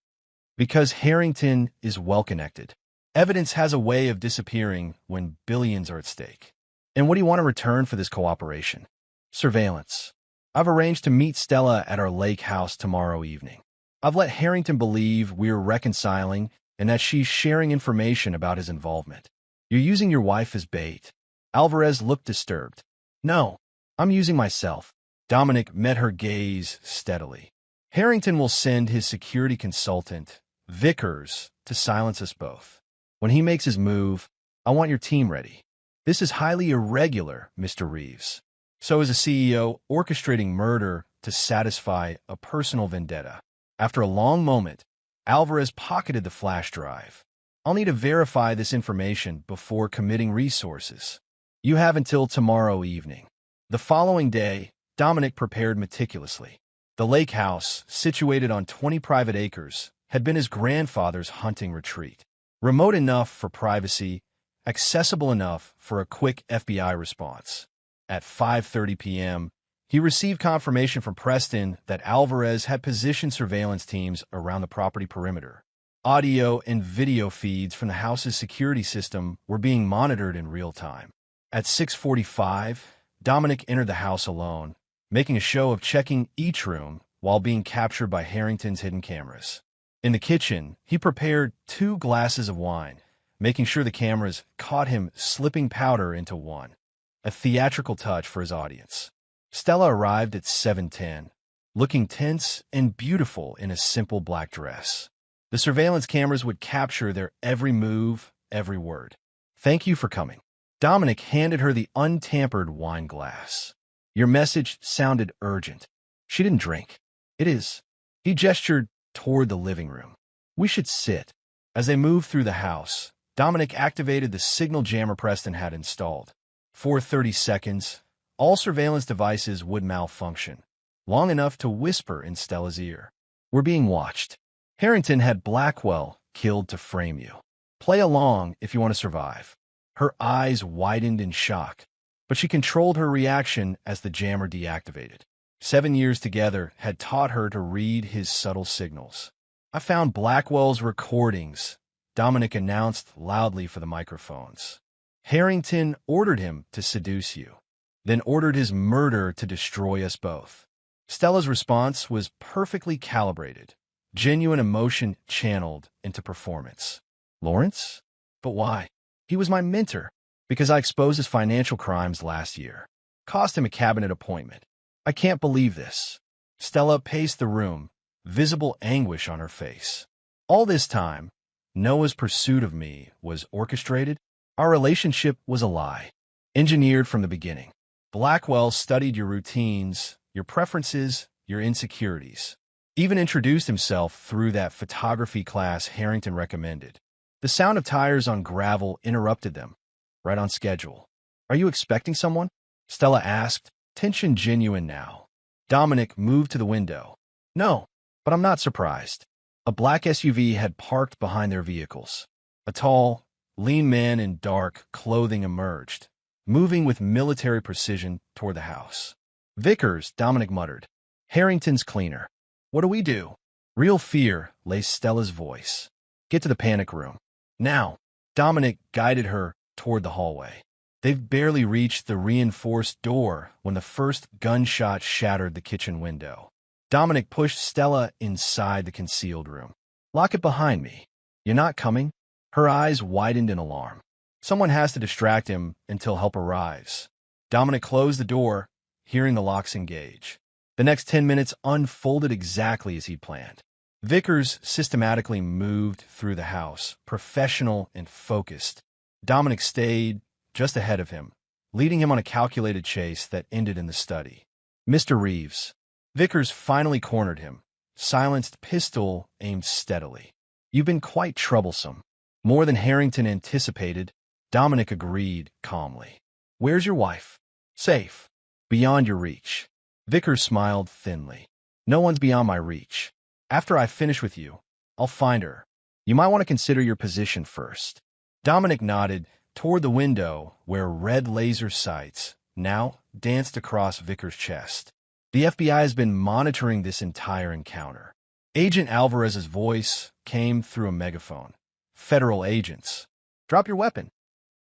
Because Harrington is well-connected. Evidence has a way of disappearing when billions are at stake. And what do you want in return for this cooperation? Surveillance. I've arranged to meet Stella at our lake house tomorrow evening. I've let Harrington believe we're reconciling and that she's sharing information about his involvement. You're using your wife as bait. Alvarez looked disturbed. No, I'm using myself. Dominic met her gaze steadily. Harrington will send his security consultant, Vickers, to silence us both. When he makes his move, I want your team ready. This is highly irregular, Mr. Reeves. So is a CEO orchestrating murder to satisfy a personal vendetta. After a long moment, Alvarez pocketed the flash drive. I'll need to verify this information before committing resources. You have until tomorrow evening. The following day, Dominic prepared meticulously. The lake house, situated on 20 private acres, had been his grandfather's hunting retreat. Remote enough for privacy, accessible enough for a quick FBI response. At 5:30 p.m., he received confirmation from Preston that Alvarez had positioned surveillance teams around the property perimeter. Audio and video feeds from the house's security system were being monitored in real time. At 6:45, Dominic entered the house alone, making a show of checking each room while being captured by Harrington's hidden cameras. In the kitchen, he prepared 2 glasses of wine, making sure the cameras caught him slipping powder into one. A theatrical touch for his audience. Stella arrived at 7:10, looking tense and beautiful in a simple black dress. The surveillance cameras would capture their every move, every word. "Thank you for coming." Dominic handed her the untampered wine glass. "Your message sounded urgent." She didn't drink. "It is." He gestured toward the living room. "We should sit." As they moved through the house, Dominic activated the signal jammer Preston had installed. For 30 seconds, all surveillance devices would malfunction, long enough to whisper in Stella's ear, "We're being watched. Harrington had Blackwell killed to frame you. Play along if you want to survive." Her eyes widened in shock, but she controlled her reaction as the jammer deactivated. 7 years together had taught her to read his subtle signals. "I found Blackwell's recordings," Dominic announced loudly for the microphones. "Harrington ordered him to seduce you, then ordered his murder to destroy us both." Stella's response was perfectly calibrated, genuine emotion channeled into performance. "Lawrence? But why?" "He was my mentor." "Because I exposed his financial crimes last year. Cost him a cabinet appointment." "I can't believe this." Stella paced the room, visible anguish on her face. "All this time, Noah's pursuit of me was orchestrated. Our relationship was a lie, engineered from the beginning. Blackwell studied your routines, your preferences, your insecurities. Even introduced himself through that photography class Harrington recommended." The sound of tires on gravel interrupted them. "Right on schedule." "Are you expecting someone?" Stella asked, tension genuine now. Dominic moved to the window. "No, but I'm not surprised." A black SUV had parked behind their vehicles. A tall, lean man in dark clothing emerged, moving with military precision toward the house. "Vickers," Dominic muttered. "Harrington's cleaner." "What do we do?" Real fear laced Stella's voice. "Get to the panic room. Now." Dominic guided her toward the hallway. They've barely reached the reinforced door when the first gunshot shattered the kitchen window. Dominic pushed Stella inside the concealed room. "Lock it behind me." "You're not coming?" Her eyes widened in alarm. "Someone has to distract him until help arrives." Dominic closed the door, hearing the locks engage. The next 10 minutes unfolded exactly as he'd planned. Vickers systematically moved through the house, professional and focused. Dominic stayed just ahead of him, leading him on a calculated chase that ended in the study. "Mr. Reeves." Vickers finally cornered him, silenced pistol aimed steadily. "You've been quite troublesome." "More than Harrington anticipated," Dominic agreed calmly. "Where's your wife?" "Safe. Beyond your reach." Vickers smiled thinly. "No one's beyond my reach. After I finish with you, I'll find her. You might want to consider your position first." Dominic nodded toward the window where red laser sights now danced across Vickers' chest. "The FBI has been monitoring this entire encounter." Agent Alvarez's voice came through a megaphone. "Federal agents. Drop your weapon."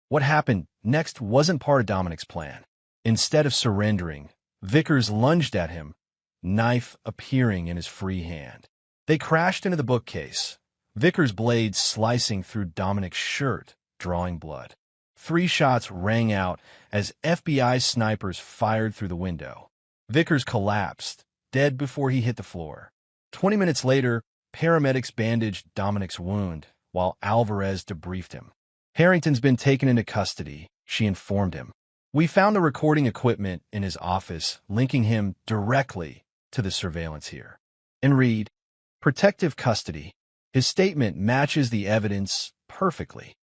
What happened next wasn't part of Dominic's plan. Instead of surrendering, Vickers lunged at him, knife appearing in his free hand. They crashed into the bookcase, Vickers' blade slicing through Dominic's shirt, drawing blood. 3 shots rang out as FBI snipers fired through the window. Vickers collapsed, dead before he hit the floor. 20 minutes later, paramedics bandaged Dominic's wound, while Alvarez debriefed him. "Harrington's been taken into custody," she informed him. "We found the recording equipment in his office, linking him directly to the surveillance here." And read, "Protective custody." His statement matches the evidence perfectly.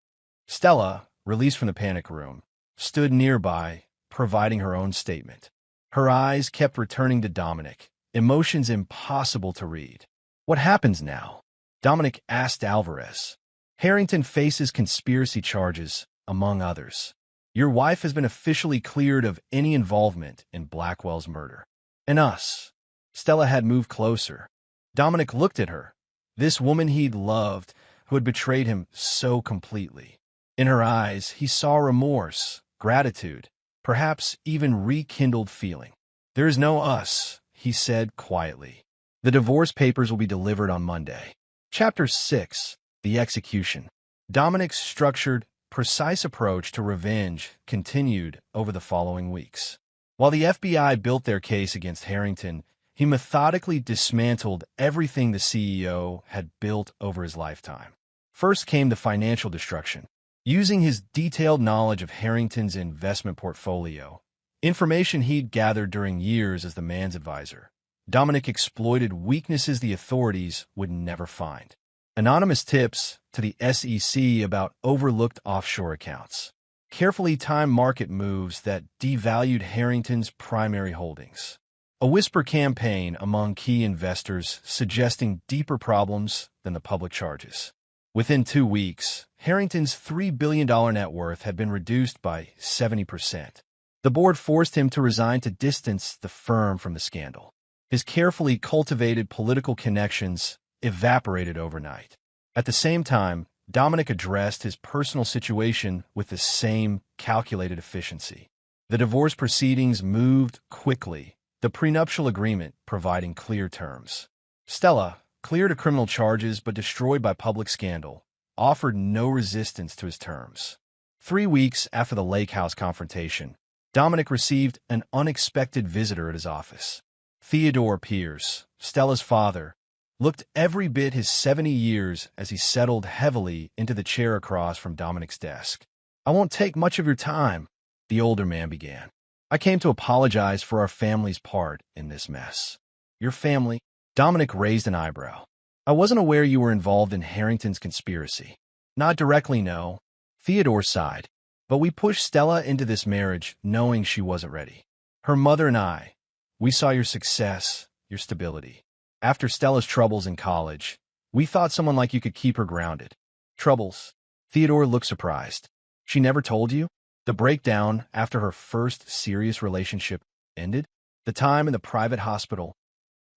Stella, released from the panic room, stood nearby, providing her own statement. Her eyes kept returning to Dominic, emotions impossible to read. "What happens now?" Dominic asked Alvarez. "Harrington faces conspiracy charges, among others. Your wife has been officially cleared of any involvement in Blackwell's murder. And us." Stella had moved closer. Dominic looked at her, this woman he'd loved, who had betrayed him so completely. In her eyes, he saw remorse, gratitude, perhaps even rekindled feeling. "There is no us," he said quietly. "The divorce papers will be delivered on Monday." Chapter 6. The Execution. Dominic's structured, precise approach to revenge continued over the following weeks. While the FBI built their case against Harrington, he methodically dismantled everything the CEO had built over his lifetime. First came the financial destruction. Using his detailed knowledge of Harrington's investment portfolio, information he'd gathered during years as the man's advisor, Dominic exploited weaknesses the authorities would never find. Anonymous tips to the SEC about overlooked offshore accounts. Carefully timed market moves that devalued Harrington's primary holdings. A whisper campaign among key investors suggesting deeper problems than the public charges. Within 2 weeks, Harrington's $3 billion net worth had been reduced by 70%. The board forced him to resign to distance the firm from the scandal. His carefully cultivated political connections evaporated overnight. At the same time, Dominic addressed his personal situation with the same calculated efficiency. The divorce proceedings moved quickly, the prenuptial agreement providing clear terms. Stella, cleared of criminal charges but destroyed by public scandal, offered no resistance to his terms. 3 weeks after the Lake House confrontation, Dominic received an unexpected visitor at his office. Theodore Pierce, Stella's father, looked every bit his 70 years as he settled heavily into the chair across from Dominic's desk. "I won't take much of your time," the older man began. "I came to apologize for our family's part in this mess." "Your family?" Dominic raised an eyebrow. "I wasn't aware you were involved in Harrington's conspiracy." "Not directly, no." Theodore sighed. "But we pushed Stella into this marriage knowing she wasn't ready. Her mother and I, we saw your success, your stability. After Stella's troubles in college, we thought someone like you could keep her grounded." "Troubles?" Theodore looked surprised. "She never told you?" "The breakdown after her first serious relationship ended? The time in the private hospital?"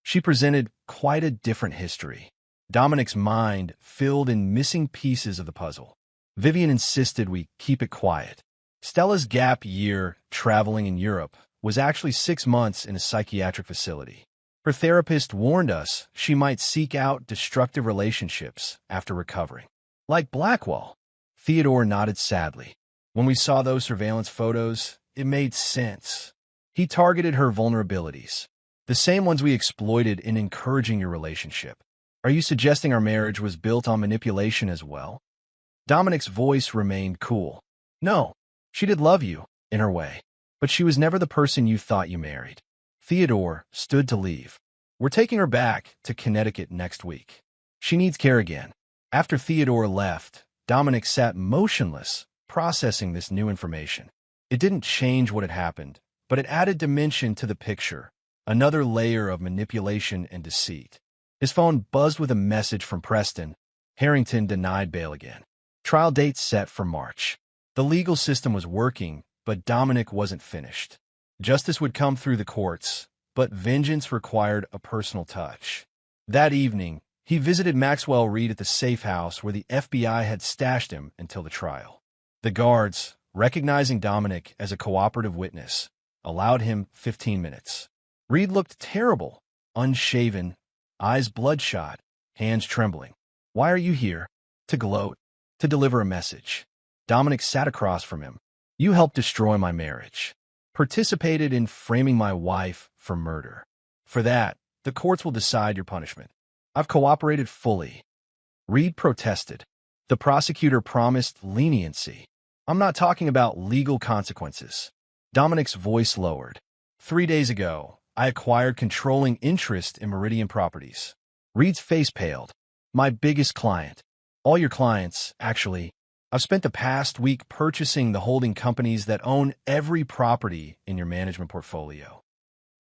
She presented quite a different history. Dominic's mind filled in missing pieces of the puzzle. Vivian insisted we keep it quiet. Stella's gap year traveling in Europe was actually 6 months in a psychiatric facility. Her therapist warned us she might seek out destructive relationships after recovering. "Like Blackwell." Theodore nodded sadly. "When we saw those surveillance photos, it made sense. He targeted her vulnerabilities, the same ones we exploited in encouraging your relationship." "Are you suggesting our marriage was built on manipulation as well?" Dominic's voice remained cool. "No, she did love you, in her way, but she was never the person you thought you married." Theodore stood to leave. "We're taking her back to Connecticut next week. She needs care again." After Theodore left, Dominic sat motionless, processing this new information. It didn't change what had happened, but it added dimension to the picture, another layer of manipulation and deceit. His phone buzzed with a message from Preston. Harrington denied bail again. Trial date set for March. The legal system was working, but Dominic wasn't finished. Justice would come through the courts, but vengeance required a personal touch. That evening, he visited Maxwell Reed at the safe house where the FBI had stashed him until the trial. The guards, recognizing Dominic as a cooperative witness, allowed him 15 minutes. Reed looked terrible, unshaven, eyes bloodshot, hands trembling. "Why are you here?" "To gloat. To deliver a message." Dominic sat across from him. "You helped destroy my marriage. Participated in framing my wife for murder. For that, the courts will decide your punishment." "I've cooperated fully." Reed protested. The prosecutor promised leniency. "I'm not talking about legal consequences." Dominic's voice lowered. 3 days ago, I acquired controlling interest in Meridian Properties." Reed's face paled. "My biggest client." "All your clients, actually. I've spent the past week purchasing the holding companies that own every property in your management portfolio."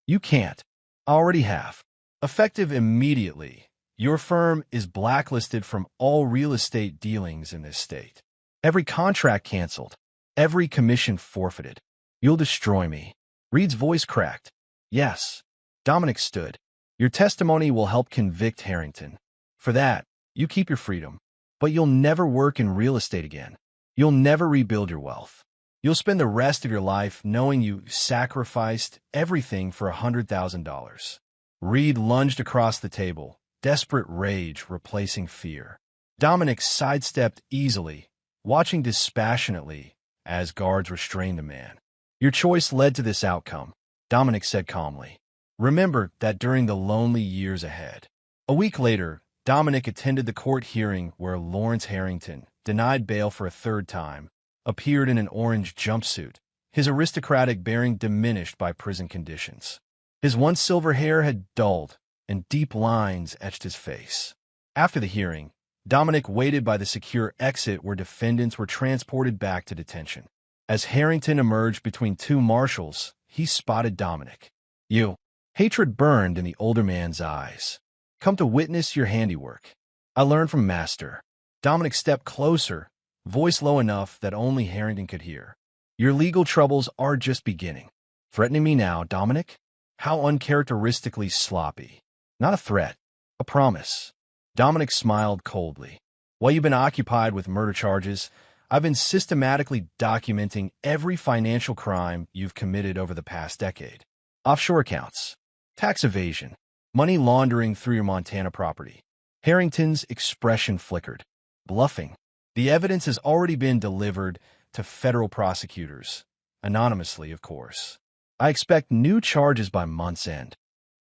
You can't. I already have. Effective immediately, your firm is blacklisted from all real estate dealings in this state. Every contract canceled. Every commission forfeited. You'll destroy me. Reed's voice cracked. Yes. Dominic stood. Your testimony will help convict Harrington. For that, you keep your freedom. But you'll never work in real estate again. You'll never rebuild your wealth. You'll spend the rest of your life knowing you sacrificed everything for $100,000. Reed lunged across the table, desperate rage replacing fear. Dominic sidestepped easily, watching dispassionately as guards restrained the man. Your choice led to this outcome, Dominic said calmly. Remember that during the lonely years ahead. A week later, Dominic attended the court hearing where Lawrence Harrington, denied bail for a third time, appeared in an orange jumpsuit, his aristocratic bearing diminished by prison conditions. His once silver hair had dulled, and deep lines etched his face. After the hearing, Dominic waited by the secure exit where defendants were transported back to detention. As Harrington emerged between two marshals, he spotted Dominic. You. Hatred burned in the older man's eyes. Come to witness your handiwork. I learned from Master. Dominic stepped closer, voice low enough that only Harrington could hear. Your legal troubles are just beginning. Threatening me now, Dominic? How uncharacteristically sloppy. Not a threat, a promise. Dominic smiled coldly. While you've been occupied with murder charges, I've been systematically documenting every financial crime you've committed over the past decade. Offshore accounts, tax evasion, money laundering through your Montana property. Harrington's expression flickered. Bluffing. The evidence has already been delivered to federal prosecutors, anonymously, of course. I expect new charges by month's end.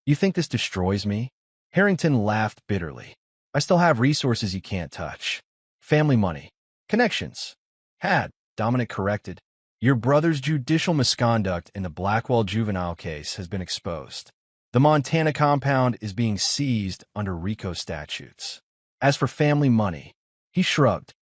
You think this destroys me? Harrington laughed bitterly. I still have resources you can't touch. Family money. Connections. Had, Dominic corrected. Your brother's judicial misconduct in the Blackwell juvenile case has been exposed. The Montana compound is being seized under RICO statutes. As for family money, he shrugged.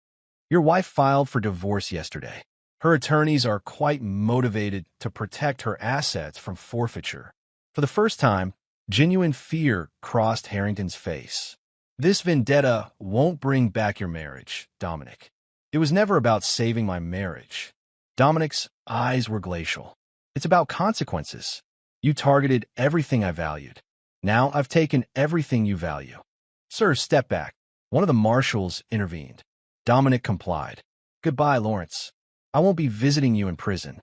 Your wife filed for divorce yesterday. Her attorneys are quite motivated to protect her assets from forfeiture. For the first time, genuine fear crossed Harrington's face. This vendetta won't bring back your marriage, Dominic. It was never about saving my marriage. Dominic's eyes were glacial. It's about consequences. You targeted everything I valued. Now I've taken everything you value. Sir, step back. One of the marshals intervened. Dominic complied. Goodbye, Lawrence. I won't be visiting you in prison.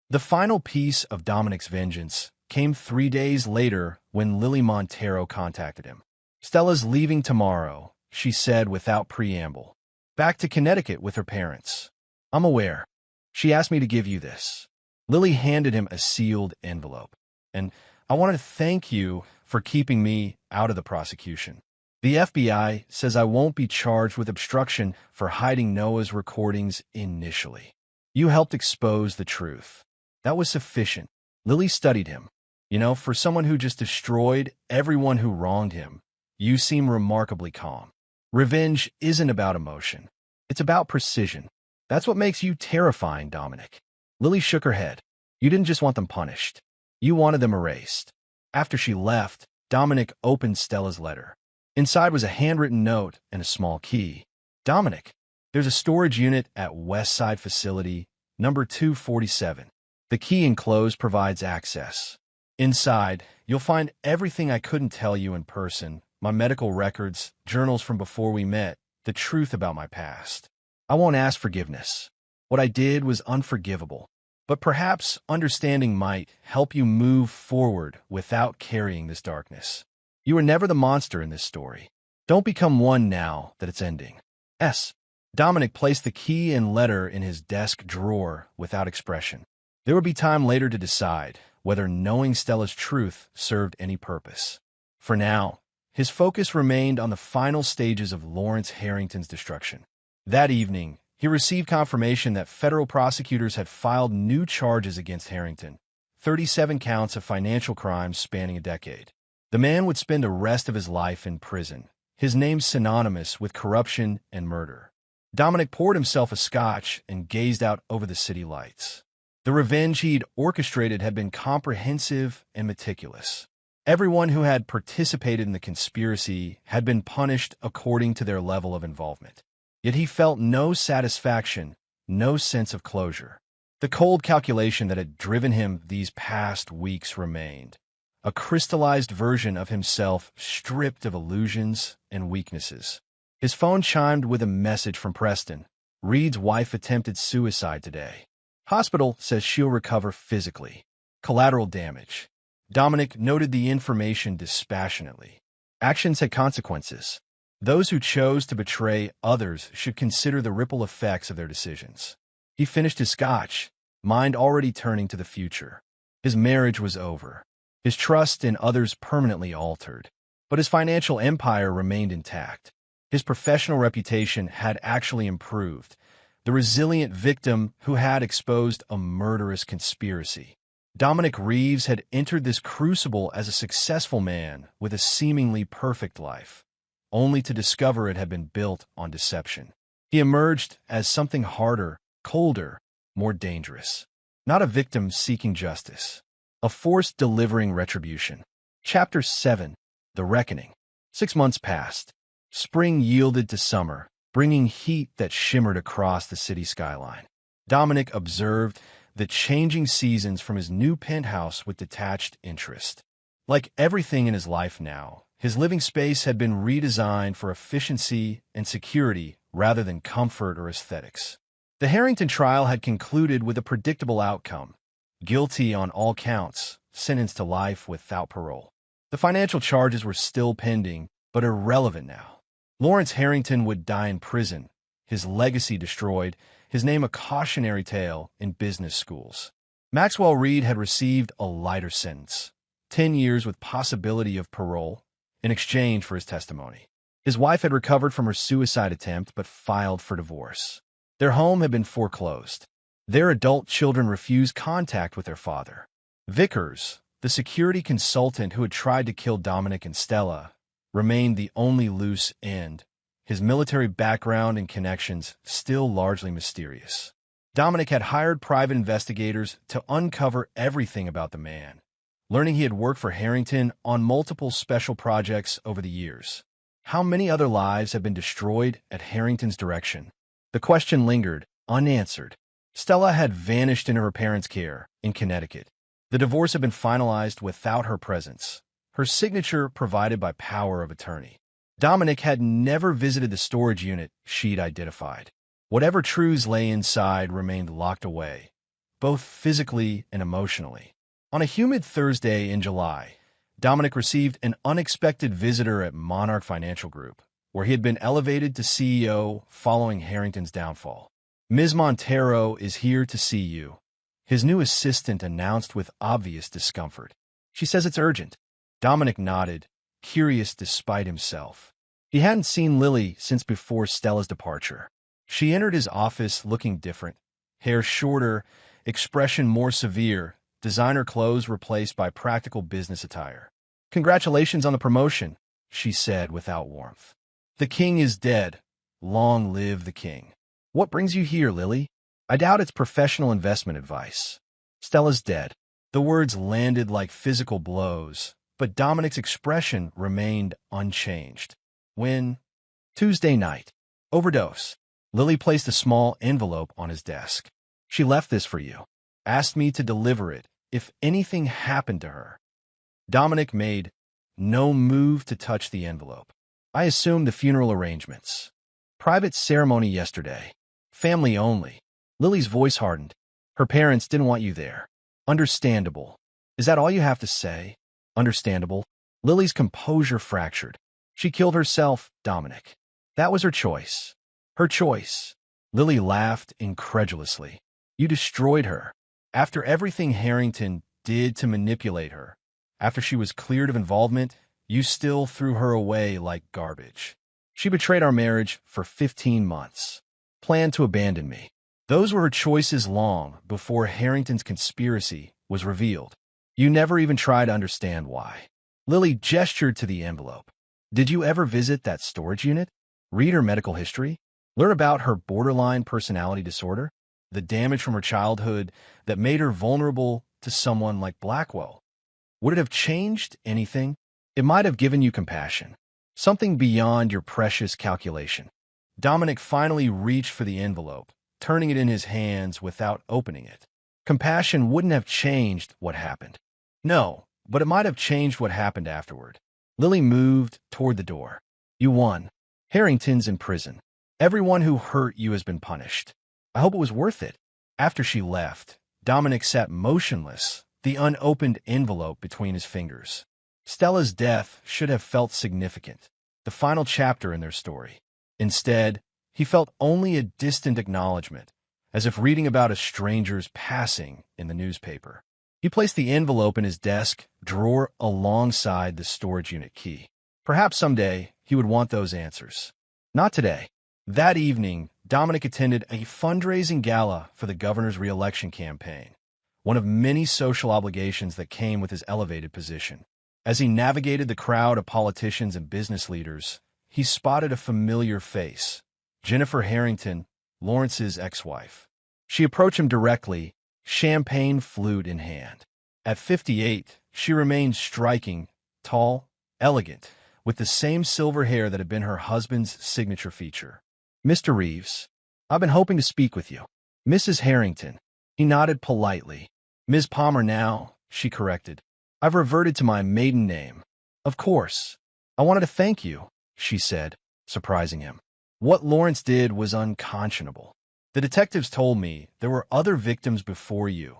The final piece of Dominic's vengeance came 3 days later when Lily Montero contacted him. Stella's leaving tomorrow, she said without preamble. Back to Connecticut with her parents. I'm aware. She asked me to give you this. Lily handed him a sealed envelope. And I wanted to thank you for keeping me out of the prosecution. The FBI says I won't be charged with obstruction for hiding Noah's recordings initially. You helped expose the truth. That was sufficient. Lily studied him. You know, for someone who just destroyed everyone who wronged him, you seem remarkably calm. Revenge isn't about emotion. It's about precision. That's what makes you terrifying, Dominic. Lily shook her head. You didn't just want them punished. You wanted them erased. After she left, Dominic opened Stella's letter. Inside was a handwritten note and a small key. Dominic, there's a storage unit at West Side Facility, number 247. The key enclosed provides access. Inside, you'll find everything I couldn't tell you in person, my medical records, journals from before we met, the truth about my past. I won't ask forgiveness. What I did was unforgivable. But perhaps understanding might help you move forward without carrying this darkness. You were never the monster in this story. Don't become one now that it's ending. S. Dominic placed the key and letter in his desk drawer without expression. There would be time later to decide whether knowing Stella's truth served any purpose. For now, his focus remained on the final stages of Lawrence Harrington's destruction. That evening, he received confirmation that federal prosecutors had filed new charges against Harrington, 37 counts of financial crimes spanning a decade. The man would spend the rest of his life in prison, his name synonymous with corruption and murder. Dominic poured himself a scotch and gazed out over the city lights. The revenge he'd orchestrated had been comprehensive and meticulous. Everyone who had participated in the conspiracy had been punished according to their level of involvement. Yet he felt no satisfaction, no sense of closure. The cold calculation that had driven him these past weeks remained, a crystallized version of himself stripped of illusions and weaknesses. His phone chimed with a message from Preston. Reed's wife attempted suicide today. Hospital says she'll recover physically. Collateral damage. Dominic noted the information dispassionately. Actions had consequences. Those who chose to betray others should consider the ripple effects of their decisions. He finished his scotch, mind already turning to the future. His marriage was over. His trust in others permanently altered. But his financial empire remained intact. His professional reputation had actually improved. The resilient victim who had exposed a murderous conspiracy. Dominic Reeves had entered this crucible as a successful man with a seemingly perfect life, only to discover it had been built on deception. He emerged as something harder, colder, more dangerous. Not a victim seeking justice. A force delivering retribution. Chapter 7. The Reckoning. 6 months passed. Spring yielded to summer, bringing heat that shimmered across the city skyline. Dominic observed the changing seasons from his new penthouse with detached interest. Like everything in his life now, his living space had been redesigned for efficiency and security rather than comfort or aesthetics. The Harrington trial had concluded with a predictable outcome. Guilty on all counts, sentenced to life without parole. The financial charges were still pending, but irrelevant now. Lawrence Harrington would die in prison, his legacy destroyed, his name a cautionary tale in business schools. Maxwell Reed had received a lighter sentence, 10 years with possibility of parole, in exchange for his testimony. His wife had recovered from her suicide attempt but filed for divorce. Their home had been foreclosed. Their adult children refused contact with their father. Vickers, the security consultant who had tried to kill Dominic and Stella, remained the only loose end, his military background and connections still largely mysterious. Dominic had hired private investigators to uncover everything about the man, learning he had worked for Harrington on multiple special projects over the years. How many other lives had been destroyed at Harrington's direction? The question lingered, unanswered. Stella had vanished into her parents' care in Connecticut. The divorce had been finalized without her presence, her signature provided by power of attorney. Dominic had never visited the storage unit she'd identified. Whatever truths lay inside remained locked away, both physically and emotionally. On a humid Thursday in July, Dominic received an unexpected visitor at Monarch Financial Group, where he had been elevated to CEO following Harrington's downfall. "Ms. Montero is here to see you," his new assistant announced with obvious discomfort. "She says it's urgent." Dominic nodded, curious despite himself. He hadn't seen Lily since before Stella's departure. She entered his office looking different, hair shorter, expression more severe, designer clothes replaced by practical business attire. "Congratulations on the promotion," she said without warmth. "The king is dead. Long live the king." "What brings you here, Lily?" "I doubt it's professional investment advice." "Stella's dead." The words landed like physical blows, but Dominic's expression remained unchanged. "When?" "Tuesday night. Overdose." Lily placed a small envelope on his desk. "She left this for you. Asked me to deliver it if anything happened to her." Dominic made no move to touch the envelope. "I assumed the funeral arrangements. Private ceremony yesterday. Family only." Lily's voice hardened. "Her parents didn't want you there." "Understandable. Is that all you have to say?" "Understandable." Lily's composure fractured. "She killed herself, Dominic. That was her choice." "Her choice." Lily laughed incredulously. "You destroyed her. After everything Harrington did to manipulate her, after she was cleared of involvement, you still threw her away like garbage. She betrayed our marriage for 15 months. Planned to abandon me. Those were her choices long before Harrington's conspiracy was revealed. You never even tried to understand why." Lily gestured to the envelope. "Did you ever visit that storage unit? Read her medical history? Learn about her borderline personality disorder?" the damage from her childhood that made her vulnerable to someone like Blackwell. Would it have changed anything? It might have given you compassion, something beyond your precious calculation. Dominic finally reached for the envelope, turning it in his hands without opening it. Compassion wouldn't have changed what happened. No, but it might have changed what happened afterward. Lily moved toward the door. You won. Harrington's in prison. Everyone who hurt you has been punished. I hope it was worth it. After she left, Dominic sat motionless, the unopened envelope between his fingers. Stella's death should have felt significant, the final chapter in their story. Instead, he felt only a distant acknowledgement, as if reading about a stranger's passing in the newspaper. He placed the envelope in his desk drawer alongside the storage unit key. Perhaps someday he would want those answers. Not today. That evening, Dominic attended a fundraising gala for the governor's re-election campaign, one of many social obligations that came with his elevated position. As he navigated the crowd of politicians and business leaders, he spotted a familiar face, Jennifer Harrington, Lawrence's ex-wife. She approached him directly, champagne flute in hand. At 58, she remained striking, tall, elegant, with the same silver hair that had been her husband's signature feature. Mr. Reeves, I've been hoping to speak with you. Mrs. Harrington. He nodded politely. Ms. Palmer now, she corrected. I've reverted to my maiden name. Of course. I wanted to thank you, she said, surprising him. What Lawrence did was unconscionable. The detectives told me there were other victims before you,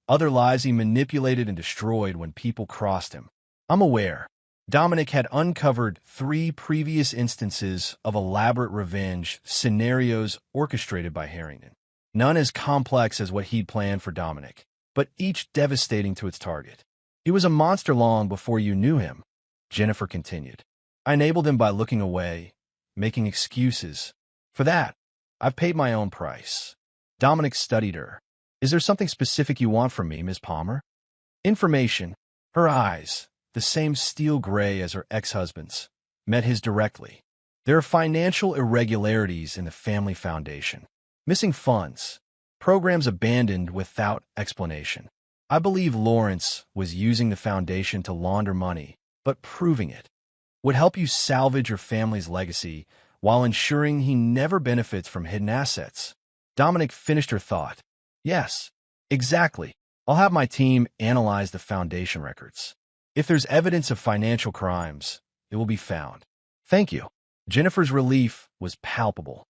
other lives he manipulated and destroyed when people crossed him. I'm aware. Dominic had uncovered 3 previous instances of elaborate revenge scenarios orchestrated by Harrington. None as complex as what he'd planned for Dominic, but each devastating to its target. He was a monster long before you knew him, Jennifer continued. I enabled him by looking away, making excuses. For that, I've paid my own price. Dominic studied her. Is there something specific you want from me, Ms. Palmer? Information. Her eyes, the same steel gray as her ex-husband's, met his directly. There are financial irregularities in the family foundation. Missing funds. Programs abandoned without explanation. I believe Lawrence was using the foundation to launder money, but proving it would help you salvage your family's legacy while ensuring he never benefits from hidden assets. Dominic finished her thought. Yes, exactly. I'll have my team analyze the foundation records. If there's evidence of financial crimes, it will be found. Thank you. Jennifer's relief was palpable.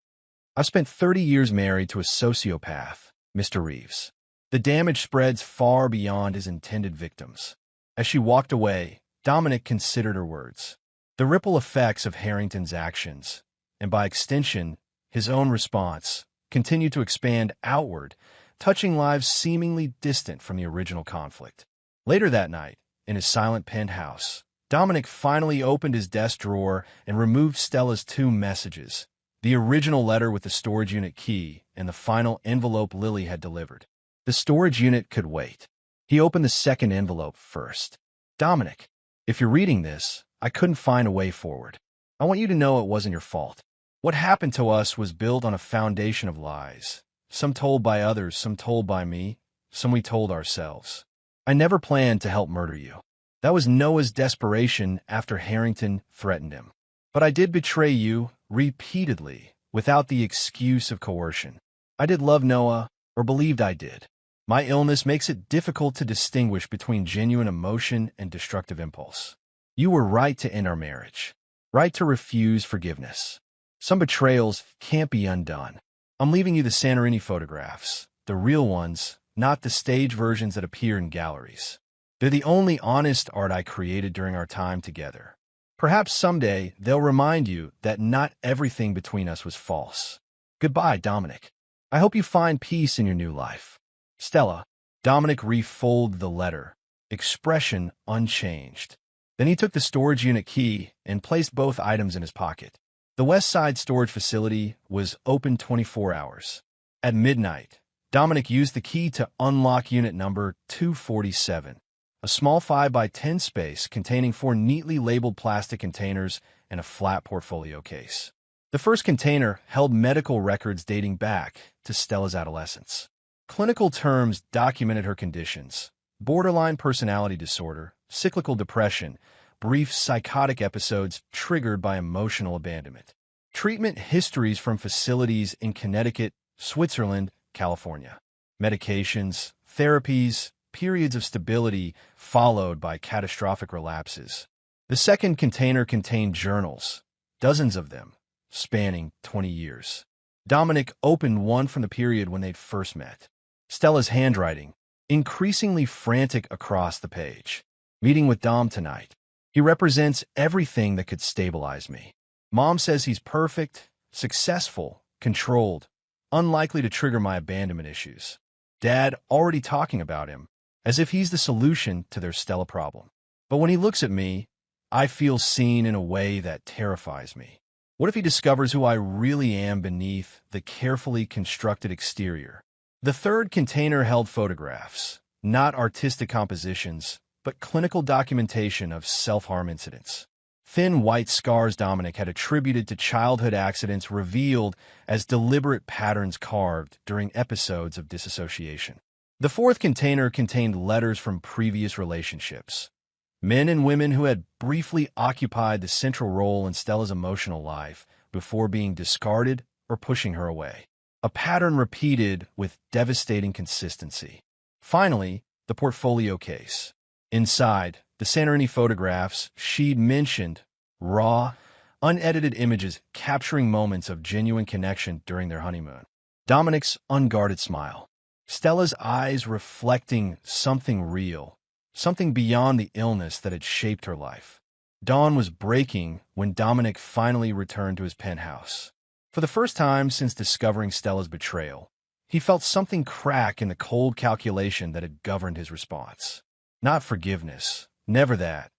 I've spent 30 years married to a sociopath, Mr. Reeves. The damage spreads far beyond his intended victims. As she walked away, Dominic considered her words. The ripple effects of Harrington's actions, and by extension, his own response, continued to expand outward, touching lives seemingly distant from the original conflict. Later that night, in his silent penthouse, Dominic finally opened his desk drawer and removed Stella's 2 messages, the original letter with the storage unit key and the final envelope Lily had delivered. The storage unit could wait. He opened the second envelope first. Dominic, if you're reading this, I couldn't find a way forward. I want you to know it wasn't your fault. What happened to us was built on a foundation of lies, some told by others, some told by me, some we told ourselves. I never planned to help murder you. That was Noah's desperation after Harrington threatened him. But I did betray you repeatedly without the excuse of coercion. I did love Noah, or believed I did. My illness makes it difficult to distinguish between genuine emotion and destructive impulse. You were right to end our marriage, right to refuse forgiveness. Some betrayals can't be undone. I'm leaving you the Santorini photographs, the real ones, not the stage versions that appear in galleries. They're the only honest art I created during our time together. Perhaps someday they'll remind you that not everything between us was false. Goodbye, Dominic. I hope you find peace in your new life. Stella. Dominic refolded the letter, expression unchanged. Then he took the storage unit key and placed both items in his pocket. The West Side storage facility was open 24 hours. At midnight, Dominic used the key to unlock unit number 247, a small 5x10 space containing 4 neatly labeled plastic containers and a flat portfolio case. The first container held medical records dating back to Stella's adolescence. Clinical terms documented her conditions: borderline personality disorder, cyclical depression, brief psychotic episodes triggered by emotional abandonment. Treatment histories from facilities in Connecticut, Switzerland, California. Medications, therapies, periods of stability followed by catastrophic relapses. The second container contained journals, dozens of them, spanning 20 years. Dominic opened one from the period when they'd first met. Stella's handwriting, increasingly frantic across the page. Meeting with Dom tonight. He represents everything that could stabilize me. Mom says he's perfect, successful, controlled, unlikely to trigger my abandonment issues. Dad already talking about him, as if he's the solution to their Stella problem. But when he looks at me, I feel seen in a way that terrifies me. What if he discovers who I really am beneath the carefully constructed exterior? The third container held photographs, not artistic compositions, but clinical documentation of self-harm incidents. Thin white scars Dominic had attributed to childhood accidents revealed as deliberate patterns carved during episodes of disassociation. The fourth container contained letters from previous relationships. Men and women who had briefly occupied the central role in Stella's emotional life before being discarded or pushing her away. A pattern repeated with devastating consistency. Finally, the portfolio case. Inside, the Santorini photographs she'd mentioned, raw, unedited images capturing moments of genuine connection during their honeymoon. Dominic's unguarded smile. Stella's eyes reflecting something real, something beyond the illness that had shaped her life. Dawn was breaking when Dominic finally returned to his penthouse. For the first time since discovering Stella's betrayal, he felt something crack in the cold calculation that had governed his response. Not forgiveness, never that,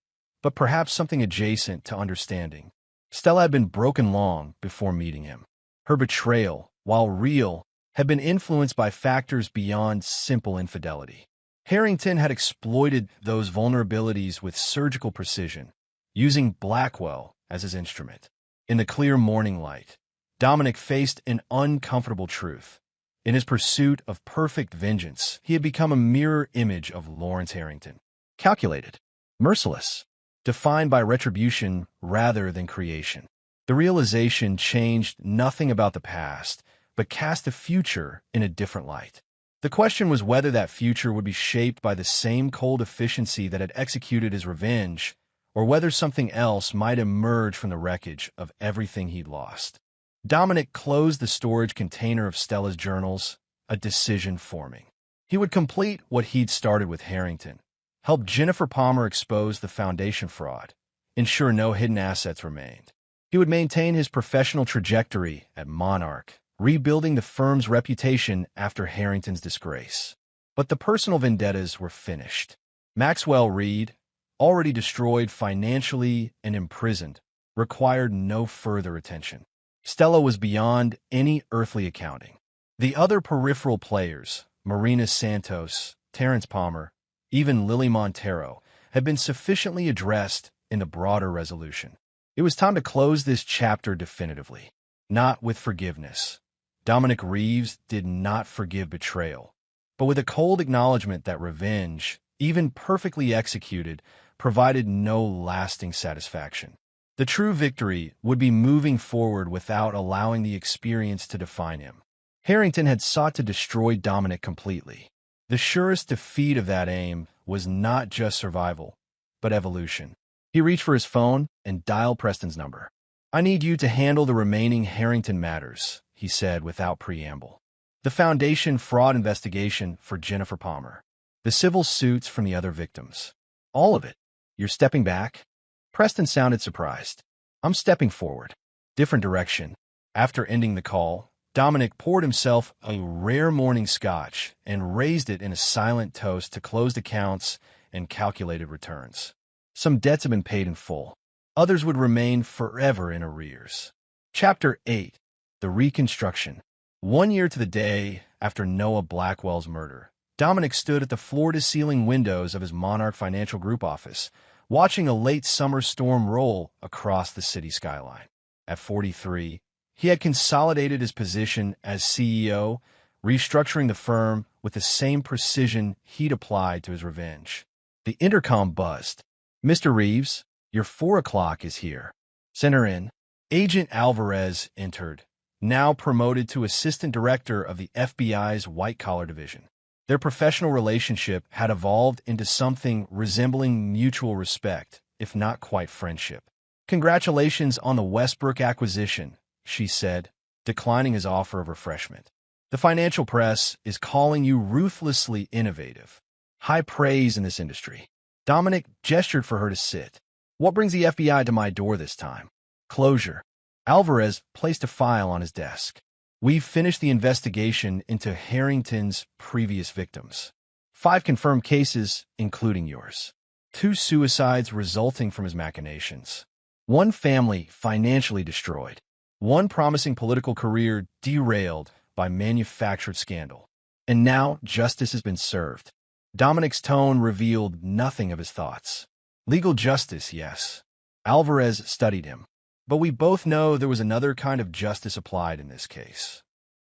but perhaps something adjacent to understanding. Stella had been broken long before meeting him. Her betrayal, while real, had been influenced by factors beyond simple infidelity. Harrington had exploited those vulnerabilities with surgical precision, using Blackwell as his instrument. In the clear morning light, Dominic faced an uncomfortable truth. In his pursuit of perfect vengeance, he had become a mirror image of Lawrence Harrington. Calculated, merciless, defined by retribution rather than creation. The realization changed nothing about the past, but cast the future in a different light. The question was whether that future would be shaped by the same cold efficiency that had executed his revenge, or whether something else might emerge from the wreckage of everything he'd lost. Dominic closed the storage container of Stella's journals, a decision forming. He would complete what he'd started with Harrington, help Jennifer Palmer expose the foundation fraud, ensure no hidden assets remained. He would maintain his professional trajectory at Monarch, rebuilding the firm's reputation after Harrington's disgrace. But the personal vendettas were finished. Maxwell Reed, already destroyed financially and imprisoned, required no further attention. Stella was beyond any earthly accounting. The other peripheral players, Marina Santos, Terrence Palmer, even Lily Montero, had been sufficiently addressed in the broader resolution. It was time to close this chapter definitively, not with forgiveness. Dominic Reeves did not forgive betrayal, but with a cold acknowledgement that revenge, even perfectly executed, provided no lasting satisfaction. The true victory would be moving forward without allowing the experience to define him. Harrington had sought to destroy Dominic completely. The surest defeat of that aim was not just survival, but evolution. He reached for his phone and dialed Preston's number. "I need you to handle the remaining Harrington matters," he said without preamble. The foundation fraud investigation for Jennifer Palmer. The civil suits from the other victims. All of it. You're stepping back? Preston sounded surprised. "I'm stepping forward. Different direction." After ending the call, Dominic poured himself a rare morning scotch and raised it in a silent toast to closed accounts and calculated returns. Some debts had been paid in full. Others would remain forever in arrears. Chapter 8. The Reconstruction. 1 year to the day after Noah Blackwell's murder, Dominic stood at the floor-to-ceiling windows of his Monarch Financial Group office, watching a late summer storm roll across the city skyline. At 43, He had consolidated his position as CEO, restructuring the firm with the same precision he'd applied to his revenge. The intercom buzzed. "Mr. Reeves, your 4 o'clock is here. Send her in." Agent Alvarez entered, now promoted to assistant director of the FBI's white-collar division. Their professional relationship had evolved into something resembling mutual respect, if not quite friendship. "Congratulations on the Westbrook acquisition," she said, declining his offer of refreshment. "The financial press is calling you ruthlessly innovative. High praise in this industry." Dominic gestured for her to sit. "What brings the FBI to my door this time?" "Closure." Alvarez placed a file on his desk. "We've finished the investigation into Harrington's previous victims. 5 confirmed cases, including yours. 2 suicides resulting from his machinations. 1 family financially destroyed. 1 promising political career derailed by manufactured scandal. And now justice has been served." Dominic's tone revealed nothing of his thoughts. "Legal justice, yes." Alvarez studied him. "But we both know there was another kind of justice applied in this case."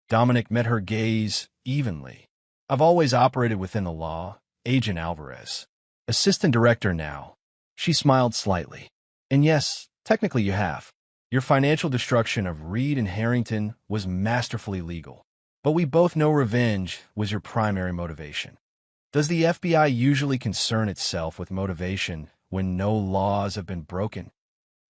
Dominic met her gaze evenly. "I've always operated within the law, Agent Alvarez. Assistant director now." She smiled slightly. "And yes, technically you have. Your financial destruction of Reed and Harrington was masterfully legal. But we both know revenge was your primary motivation. Does the FBI usually concern itself with motivation when no laws have been broken?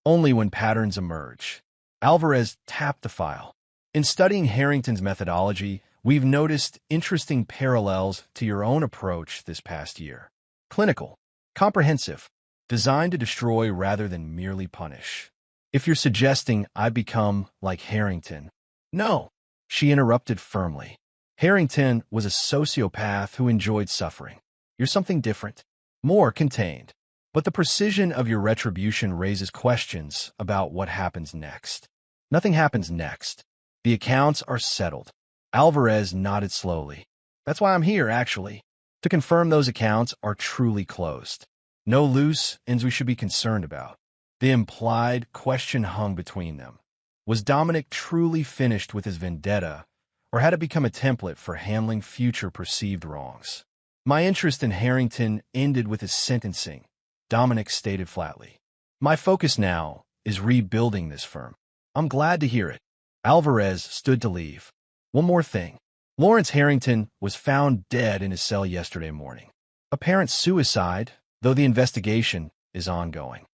Only when patterns emerge." Alvarez tapped the file. "In studying Harrington's methodology, we've noticed interesting parallels to your own approach this past year. Clinical, comprehensive, designed to destroy rather than merely punish. If you're suggesting I become like Harrington—" "No," she interrupted firmly. "Harrington was a sociopath who enjoyed suffering. You're something different, more contained. But the precision of your retribution raises questions about what happens next." "Nothing happens next. The accounts are settled." Alvarez nodded slowly. "That's why I'm here, actually. To confirm those accounts are truly closed. No loose ends we should be concerned about." The implied question hung between them. Was Dominic truly finished with his vendetta, or had it become a template for handling future perceived wrongs? "My interest in Harrington ended with his sentencing," Dominic stated flatly. "My focus now is rebuilding this firm." "I'm glad to hear it." Alvarez stood to leave. "One more thing. Lawrence Harrington was found dead in his cell yesterday morning. Apparent suicide, though the investigation is ongoing."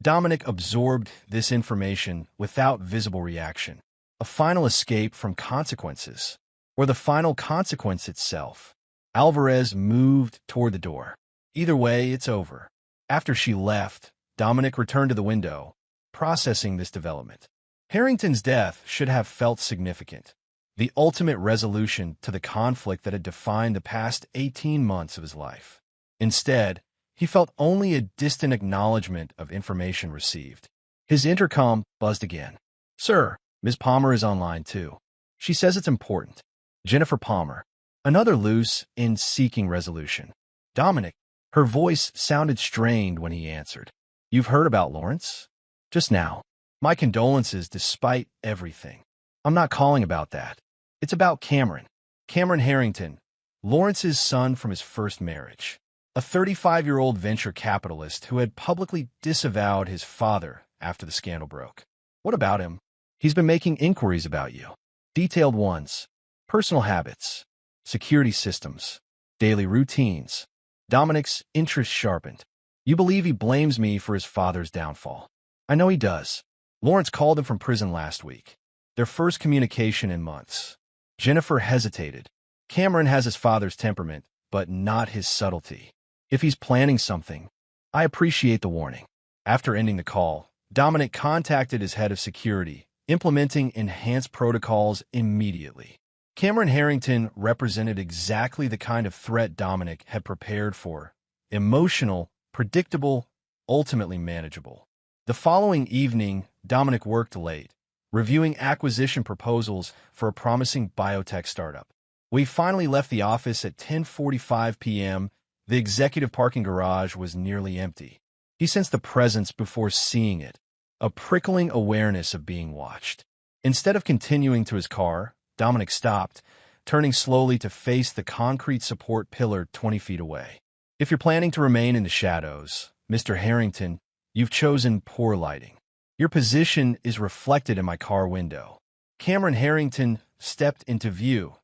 Dominic absorbed this information without visible reaction. A final escape from consequences, or the final consequence itself. Alvarez moved toward the door. "Either way, it's over." After she left, Dominic returned to the window, processing this development. Harrington's death should have felt significant, the ultimate resolution to the conflict that had defined the past 18 months of his life. Instead, he felt only a distant acknowledgement of information received. His intercom buzzed again. "Sir, Ms. Palmer is online too. She says it's important. Jennifer Palmer." Another loose in seeking resolution. "Dominic." Her voice sounded strained when he answered. "You've heard about Lawrence?" "Just now. My condolences despite everything." "I'm not calling about that. It's about Cameron. Cameron Harrington, Lawrence's son from his first marriage. A 35-year-old venture capitalist who had publicly disavowed his father after the scandal broke." "What about him?" "He's been making inquiries about you. Detailed ones. Personal habits, security systems, daily routines." Dominic's interest sharpened. "You believe he blames me for his father's downfall?" "I know he does. Lawrence called him from prison last week. Their first communication in months." Jennifer hesitated. "Cameron has his father's temperament, but not his subtlety. If he's planning something, I appreciate the warning." After ending the call, Dominic contacted his head of security, implementing enhanced protocols immediately. Cameron Harrington represented exactly the kind of threat Dominic had prepared for: emotional, predictable, ultimately manageable. The following evening, Dominic worked late, reviewing acquisition proposals for a promising biotech startup. We finally left the office at 10:45 p.m. The executive parking garage was nearly empty. He sensed the presence before seeing it, a prickling awareness of being watched. Instead of continuing to his car, Dominic stopped, turning slowly to face the concrete support pillar 20 feet away. If you're planning to remain in the shadows, Mr. Harrington, you've chosen poor lighting. Your position is reflected in my car window. Cameron Harrington stepped into view,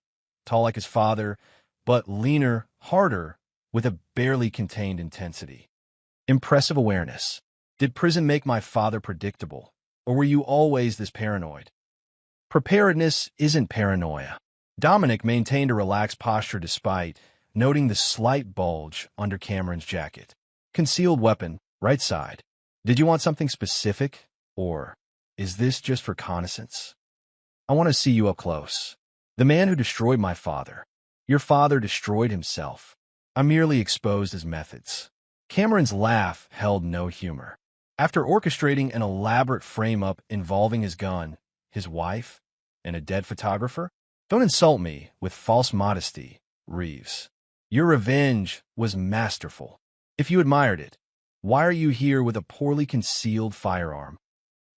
tall like his father, but leaner, harder, with a barely contained intensity. Impressive awareness. Did prison make my father predictable, or were you always this paranoid? Preparedness isn't paranoia. Dominic maintained a relaxed posture despite noting the slight bulge under Cameron's jacket. Concealed weapon, right side. Did you want something specific, or is this just for reconnaissance? I want to see you up close. The man who destroyed my father. Your father destroyed himself. I merely exposed his methods. Cameron's laugh held no humor. After orchestrating an elaborate frame-up involving his gun, his wife, and a dead photographer? Don't insult me with false modesty, Reeves. Your revenge was masterful. If you admired it, why are you here with a poorly concealed firearm?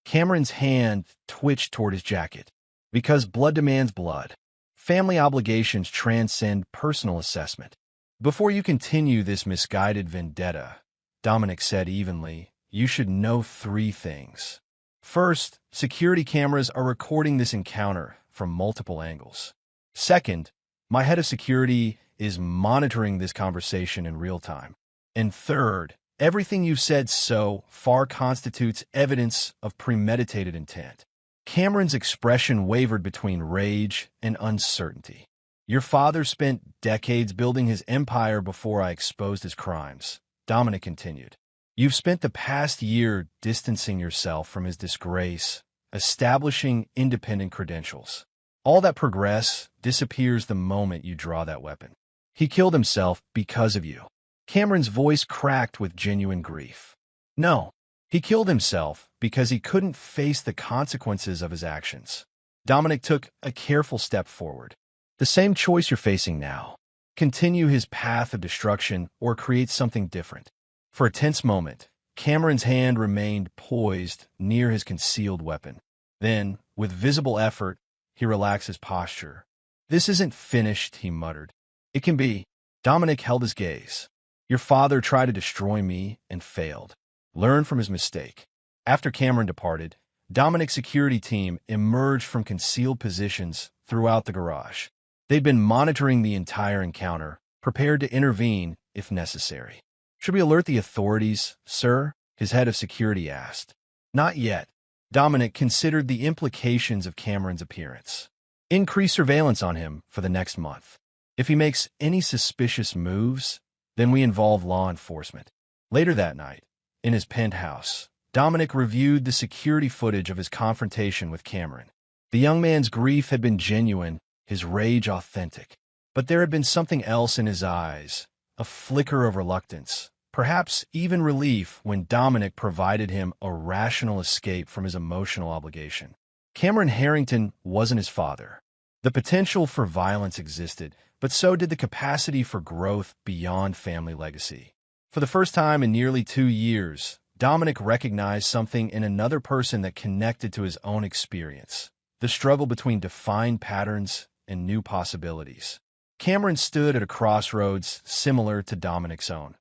Cameron's hand twitched toward his jacket. Because blood demands blood. Family obligations transcend personal assessment. Before you continue this misguided vendetta, Dominic said evenly, you should know 3 things. First, security cameras are recording this encounter from multiple angles. Second, my head of security is monitoring this conversation in real time. And third, everything you've said so far constitutes evidence of premeditated intent. Cameron's expression wavered between rage and uncertainty. Your father spent decades building his empire before I exposed his crimes, Dominic continued. You've spent the past year distancing yourself from his disgrace, establishing independent credentials. All that progress disappears the moment you draw that weapon. He killed himself because of you. Cameron's voice cracked with genuine grief. No, he killed himself because he couldn't face the consequences of his actions. Dominic took a careful step forward. The same choice you're facing now. Continue his path of destruction or create something different. For a tense moment, Cameron's hand remained poised near his concealed weapon. Then, with visible effort, he relaxed his posture. This isn't finished, he muttered. It can be. Dominic held his gaze. Your father tried to destroy me and failed. Learn from his mistake. After Cameron departed, Dominic's security team emerged from concealed positions throughout the garage. They'd been monitoring the entire encounter, prepared to intervene if necessary. Should we alert the authorities, sir? His head of security asked. Not yet. Dominic considered the implications of Cameron's appearance. Increase surveillance on him for the next month. If he makes any suspicious moves, then we involve law enforcement. Later that night, in his penthouse, Dominic reviewed the security footage of his confrontation with Cameron. The young man's grief had been genuine, his rage authentic. But there had been something else in his eyes, a flicker of reluctance, perhaps even relief when Dominic provided him a rational escape from his emotional obligation. Cameron Harrington wasn't his father. The potential for violence existed, but so did the capacity for growth beyond family legacy. For the first time in nearly 2 years, Dominic recognized something in another person that connected to his own experience, the struggle between defined patterns and new possibilities. Cameron stood at a crossroads similar to Dominic's own.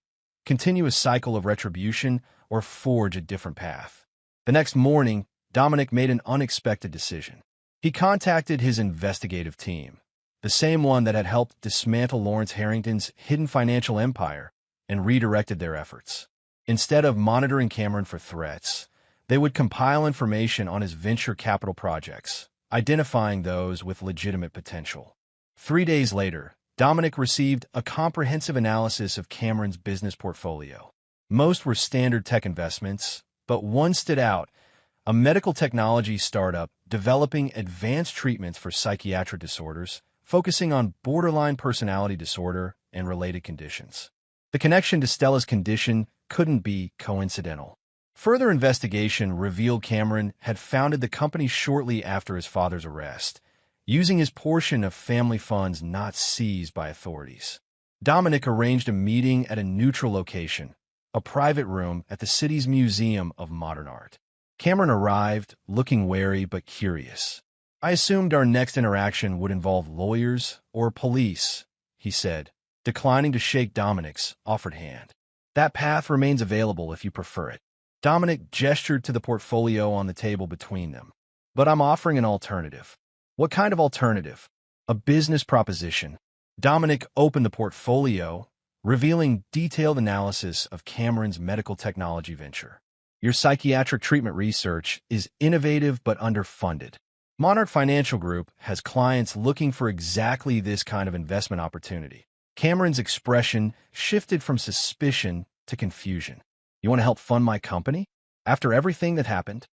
Continue a cycle of retribution or forge a different path. The next morning, Dominic made an unexpected decision. He contacted his investigative team, the same one that had helped dismantle Lawrence Harrington's hidden financial empire, and redirected their efforts. Instead of monitoring Cameron for threats, they would compile information on his venture capital projects, identifying those with legitimate potential. 3 days later, Dominic received a comprehensive analysis of Cameron's business portfolio. Most were standard tech investments, but one stood out, a medical technology startup developing advanced treatments for psychiatric disorders, focusing on borderline personality disorder and related conditions. The connection to Stella's condition couldn't be coincidental. Further investigation revealed Cameron had founded the company shortly after his father's arrest, using his portion of family funds not seized by authorities. Dominic arranged a meeting at a neutral location, a private room at the city's Museum of Modern Art. Cameron arrived, looking wary but curious. I assumed our next interaction would involve lawyers or police, he said, declining to shake Dominic's offered hand. That path remains available if you prefer it. Dominic gestured to the portfolio on the table between them. But I'm offering an alternative. What kind of alternative? A business proposition. Dominic opened the portfolio, revealing detailed analysis of Cameron's medical technology venture. Your psychiatric treatment research is innovative but underfunded. Monarch Financial Group has clients looking for exactly this kind of investment opportunity. Cameron's expression shifted from suspicion to confusion. You want to help fund my company? After everything that happened?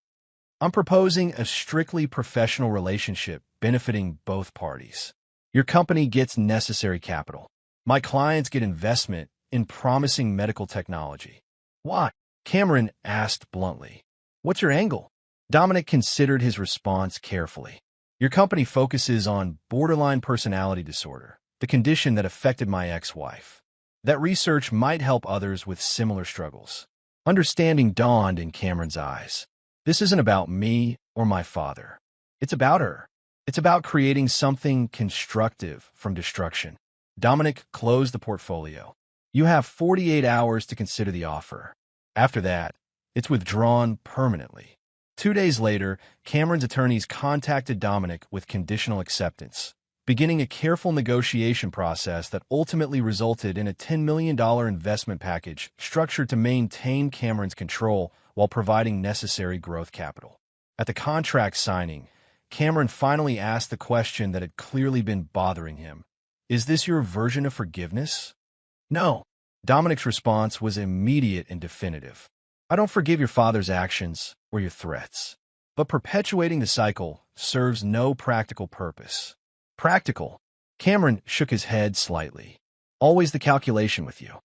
I'm proposing a strictly professional relationship benefiting both parties. Your company gets necessary capital. My clients get investment in promising medical technology. Why? Cameron asked bluntly. What's your angle? Dominic considered his response carefully. Your company focuses on borderline personality disorder, the condition that affected my ex-wife. That research might help others with similar struggles. Understanding dawned in Cameron's eyes. This isn't about me or my father. It's about her. It's about creating something constructive from destruction. Dominic closed the portfolio. You have 48 hours to consider the offer. After that, it's withdrawn permanently. 2 days later, Cameron's attorneys contacted Dominic with conditional acceptance, beginning a careful negotiation process that ultimately resulted in a $10 million investment package structured to maintain Cameron's control while providing necessary growth capital. At the contract signing, Cameron finally asked the question that had clearly been bothering him. Is this your version of forgiveness? No. Dominic's response was immediate and definitive. I don't forgive your father's actions or your threats. But perpetuating the cycle serves no practical purpose. Practical? Cameron shook his head slightly. Always the calculation with you.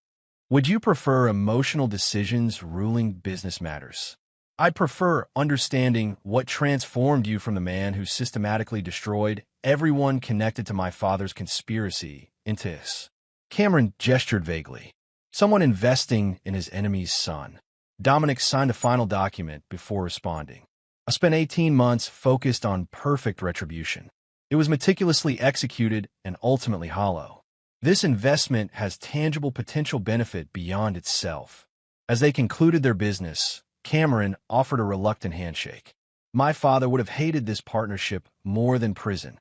Would you prefer emotional decisions ruling business matters? I'd prefer understanding what transformed you from the man who systematically destroyed everyone connected to my father's conspiracy into his. Cameron gestured vaguely. Someone investing in his enemy's son. Dominic signed a final document before responding. I spent 18 months focused on perfect retribution. It was meticulously executed and ultimately hollow. This investment has tangible potential benefit beyond itself. As they concluded their business, Cameron offered a reluctant handshake. My father would have hated this partnership more than prison.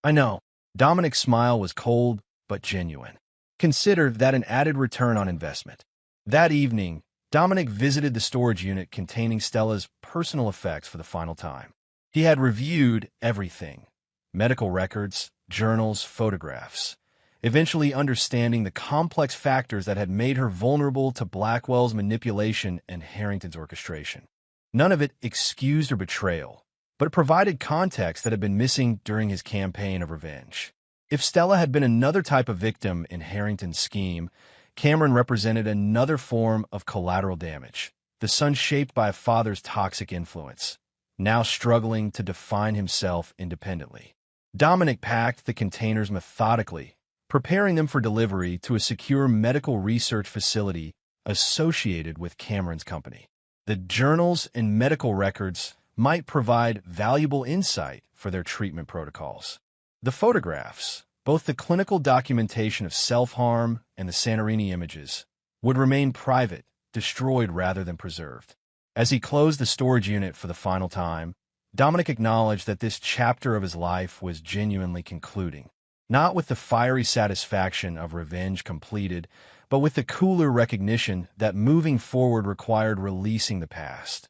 I know. Dominic's smile was cold but genuine. Consider that an added return on investment. That evening, Dominic visited the storage unit containing Stella's personal effects for the final time. He had reviewed everything: medical records, journals, photographs, eventually understanding the complex factors that had made her vulnerable to Blackwell's manipulation and Harrington's orchestration. None of it excused her betrayal, but it provided context that had been missing during his campaign of revenge. If Stella had been another type of victim in Harrington's scheme, Cameron represented another form of collateral damage, the son shaped by a father's toxic influence, now struggling to define himself independently. Dominic packed the containers methodically, preparing them for delivery to a secure medical research facility associated with Cameron's company. The journals and medical records might provide valuable insight for their treatment protocols. The photographs, both the clinical documentation of self-harm and the Santorini images, would remain private, destroyed rather than preserved. As he closed the storage unit for the final time, Dominic acknowledged that this chapter of his life was genuinely concluding, not with the fiery satisfaction of revenge completed, but with the cooler recognition that moving forward required releasing the past,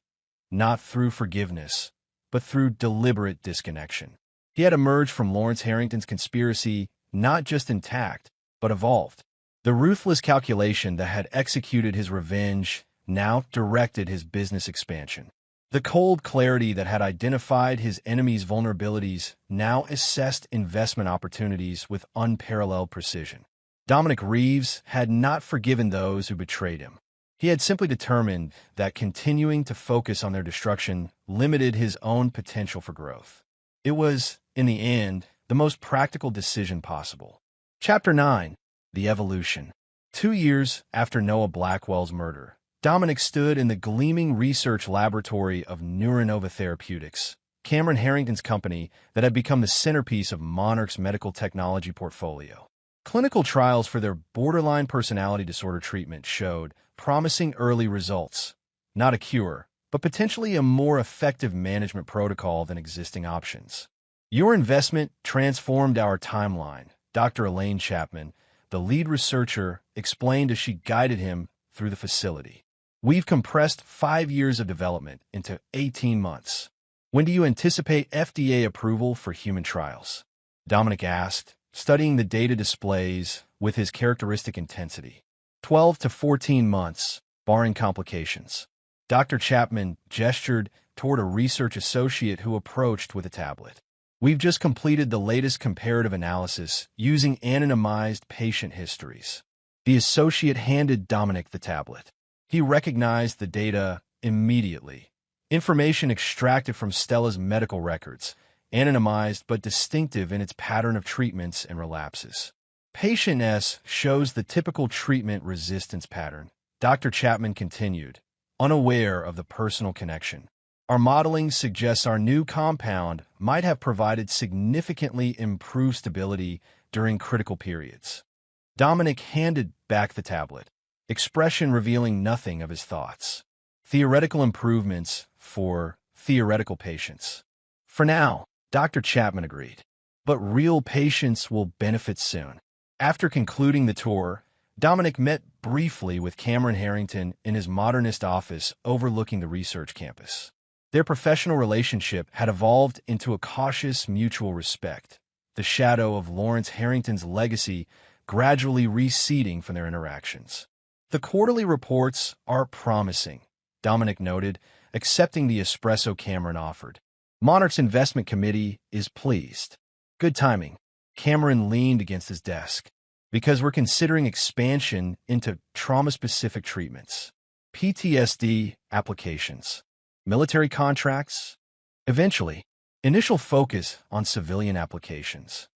not through forgiveness, but through deliberate disconnection. He had emerged from Lawrence Harrington's conspiracy not just intact, but evolved. The ruthless calculation that had executed his revenge now directed his business expansion. The cold clarity that had identified his enemy's vulnerabilities now assessed investment opportunities with unparalleled precision. Dominic Reeves had not forgiven those who betrayed him. He had simply determined that continuing to focus on their destruction limited his own potential for growth. It was, in the end, the most practical decision possible. Chapter 9. The Evolution. 2 years after Noah Blackwell's murder, Dominic stood in the gleaming research laboratory of Neuronova Therapeutics, Cameron Harrington's company that had become the centerpiece of Monarch's medical technology portfolio. Clinical trials for their borderline personality disorder treatment showed promising early results. Not a cure, but potentially a more effective management protocol than existing options. Your investment transformed our timeline, Dr. Elaine Chapman, the lead researcher, explained as she guided him through the facility. We've compressed 5 years of development into 18 months. When do you anticipate FDA approval for human trials? Dominic asked, studying the data displays with his characteristic intensity. 12 to 14 months, barring complications. Dr. Chapman gestured toward a research associate who approached with a tablet. We've just completed the latest comparative analysis using anonymized patient histories. The associate handed Dominic the tablet. He recognized the data immediately. Information extracted from Stella's medical records, anonymized but distinctive in its pattern of treatments and relapses. Patient S shows the typical treatment resistance pattern. Dr. Chapman continued, unaware of the personal connection. Our modeling suggests our new compound might have provided significantly improved stability during critical periods. Dominic handed back the tablet, expression revealing nothing of his thoughts. Theoretical improvements for theoretical patients. For now, Dr. Chapman agreed. But real patients will benefit soon. After concluding the tour, Dominic met briefly with Cameron Harrington in his modernist office overlooking the research campus. Their professional relationship had evolved into a cautious mutual respect, the shadow of Lawrence Harrington's legacy gradually receding from their interactions. The quarterly reports are promising, Dominic noted, accepting the espresso Cameron offered. Monarch's investment committee is pleased. Good timing. Cameron leaned against his desk. Because we're considering expansion into trauma-specific treatments, PTSD applications, military contracts, eventually, initial focus on civilian applications.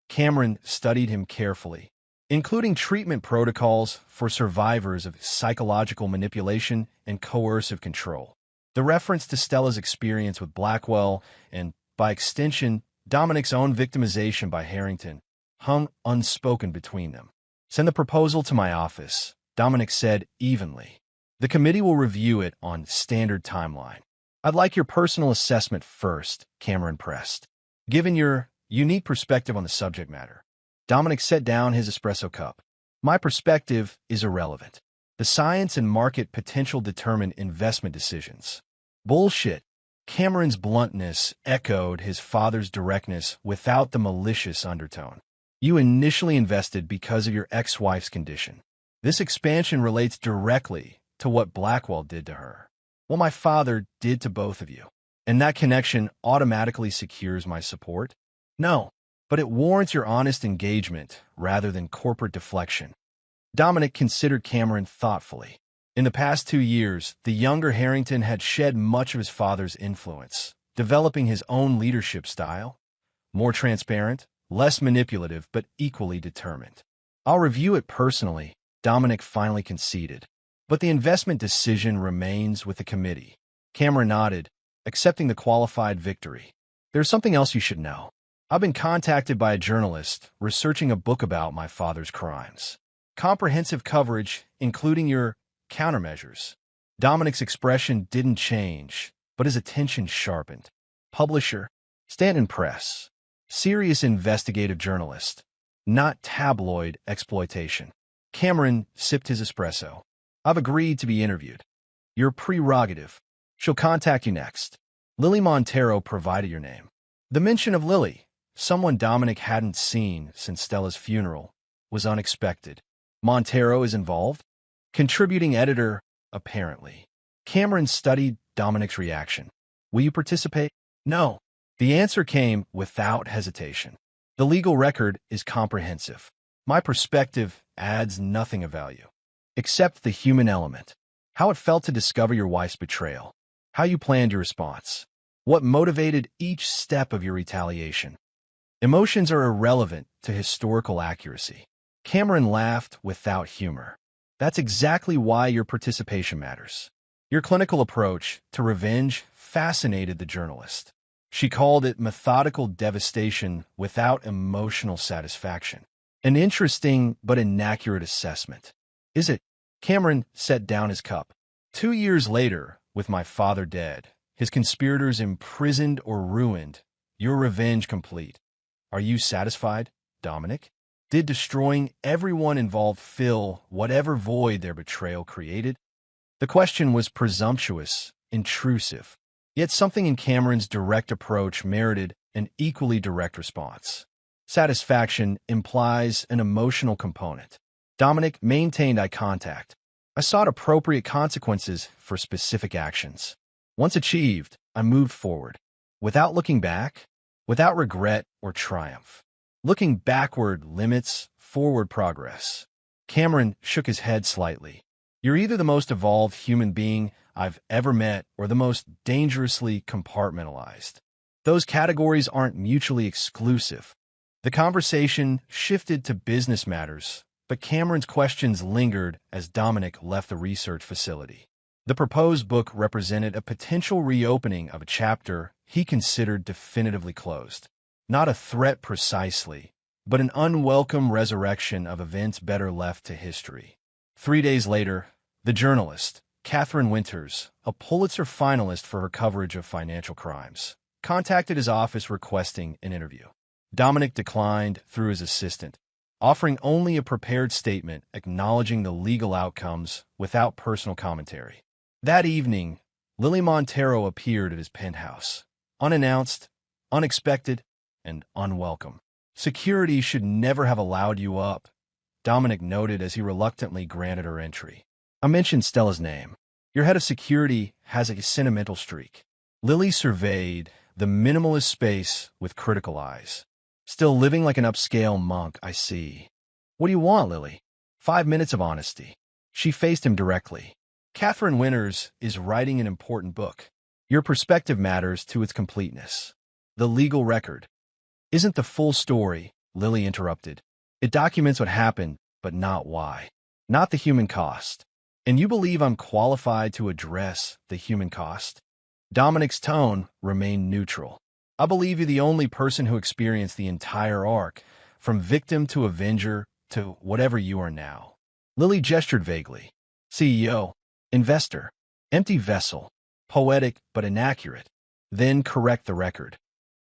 Cameron studied him carefully, including treatment protocols for survivors of psychological manipulation and coercive control. The reference to Stella's experience with Blackwell and, by extension, Dominic's own victimization by Harrington hung unspoken between them. Send the proposal to my office, Dominic said evenly. The committee will review it on standard timeline. I'd like your personal assessment first, Cameron pressed. Given your unique perspective on the subject matter. Dominic set down his espresso cup. My perspective is irrelevant. The science and market potential determine investment decisions. Bullshit. Cameron's bluntness echoed his father's directness without the malicious undertone. You initially invested because of your ex-wife's condition. This expansion relates directly to what Blackwell did to her. What my father did to both of you. And that connection automatically secures my support? No, but it warrants your honest engagement rather than corporate deflection. Dominic considered Cameron thoughtfully. In the past 2 years, the younger Harrington had shed much of his father's influence, developing his own leadership style. More transparent, less manipulative, but equally determined. I'll review it personally, Dominic finally conceded. But the investment decision remains with the committee. Cameron nodded, accepting the qualified victory. There's something else you should know. I've been contacted by a journalist researching a book about my father's crimes. Comprehensive coverage, including your countermeasures. Dominic's expression didn't change, but his attention sharpened. Publisher, Stanton Press. Serious investigative journalist, not tabloid exploitation. Cameron sipped his espresso. I've agreed to be interviewed. Your prerogative. She'll contact you next. Lily Montero provided your name. The mention of Lily, someone Dominic hadn't seen since Stella's funeral, was unexpected. Montero is involved? Contributing editor, apparently. Cameron studied Dominic's reaction. Will you participate? No. The answer came without hesitation. The legal record is comprehensive. My perspective adds nothing of value, except the human element. How it felt to discover your wife's betrayal. How you planned your response. What motivated each step of your retaliation. Emotions are irrelevant to historical accuracy. Cameron laughed without humor. That's exactly why your participation matters. Your clinical approach to revenge fascinated the journalist. She called it methodical devastation without emotional satisfaction. An interesting but inaccurate assessment. Is it? Cameron set down his cup. 2 years later, with my father dead, his conspirators imprisoned or ruined, your revenge complete. Are you satisfied, Dominic? Did destroying everyone involved fill whatever void their betrayal created? The question was presumptuous, intrusive. Yet something in Cameron's direct approach merited an equally direct response. Satisfaction implies an emotional component. Dominic maintained eye contact. I sought appropriate consequences for specific actions. Once achieved, I moved forward. Without looking back, without regret or triumph. Looking backward limits forward progress. Cameron shook his head slightly. You're either the most evolved human being I've ever met or the most dangerously compartmentalized. Those categories aren't mutually exclusive. The conversation shifted to business matters, but Cameron's questions lingered as Dominic left the research facility. The proposed book represented a potential reopening of a chapter he considered definitively closed. Not a threat precisely, but an unwelcome resurrection of events better left to history. 3 days later, the journalist, Catherine Winters, a Pulitzer finalist for her coverage of financial crimes, contacted his office requesting an interview. Dominic declined through his assistant, offering only a prepared statement acknowledging the legal outcomes without personal commentary. That evening, Lily Montero appeared at his penthouse, unannounced, unexpected, and unwelcome. Security should never have allowed you up, Dominic noted as he reluctantly granted her entry. I mentioned Stella's name. Your head of security has a sentimental streak. Lily surveyed the minimalist space with critical eyes. Still living like an upscale monk, I see. What do you want, Lily? 5 minutes of honesty. She faced him directly. Catherine Winters is writing an important book. Your perspective matters to its completeness. The legal record isn't the full story, Lily interrupted. It documents what happened, but not why. Not the human cost. And you believe I'm qualified to address the human cost? Dominic's tone remained neutral. I believe you're the only person who experienced the entire arc, from victim to avenger to whatever you are now. Lily gestured vaguely. CEO, investor, empty vessel, poetic but inaccurate. Then correct the record.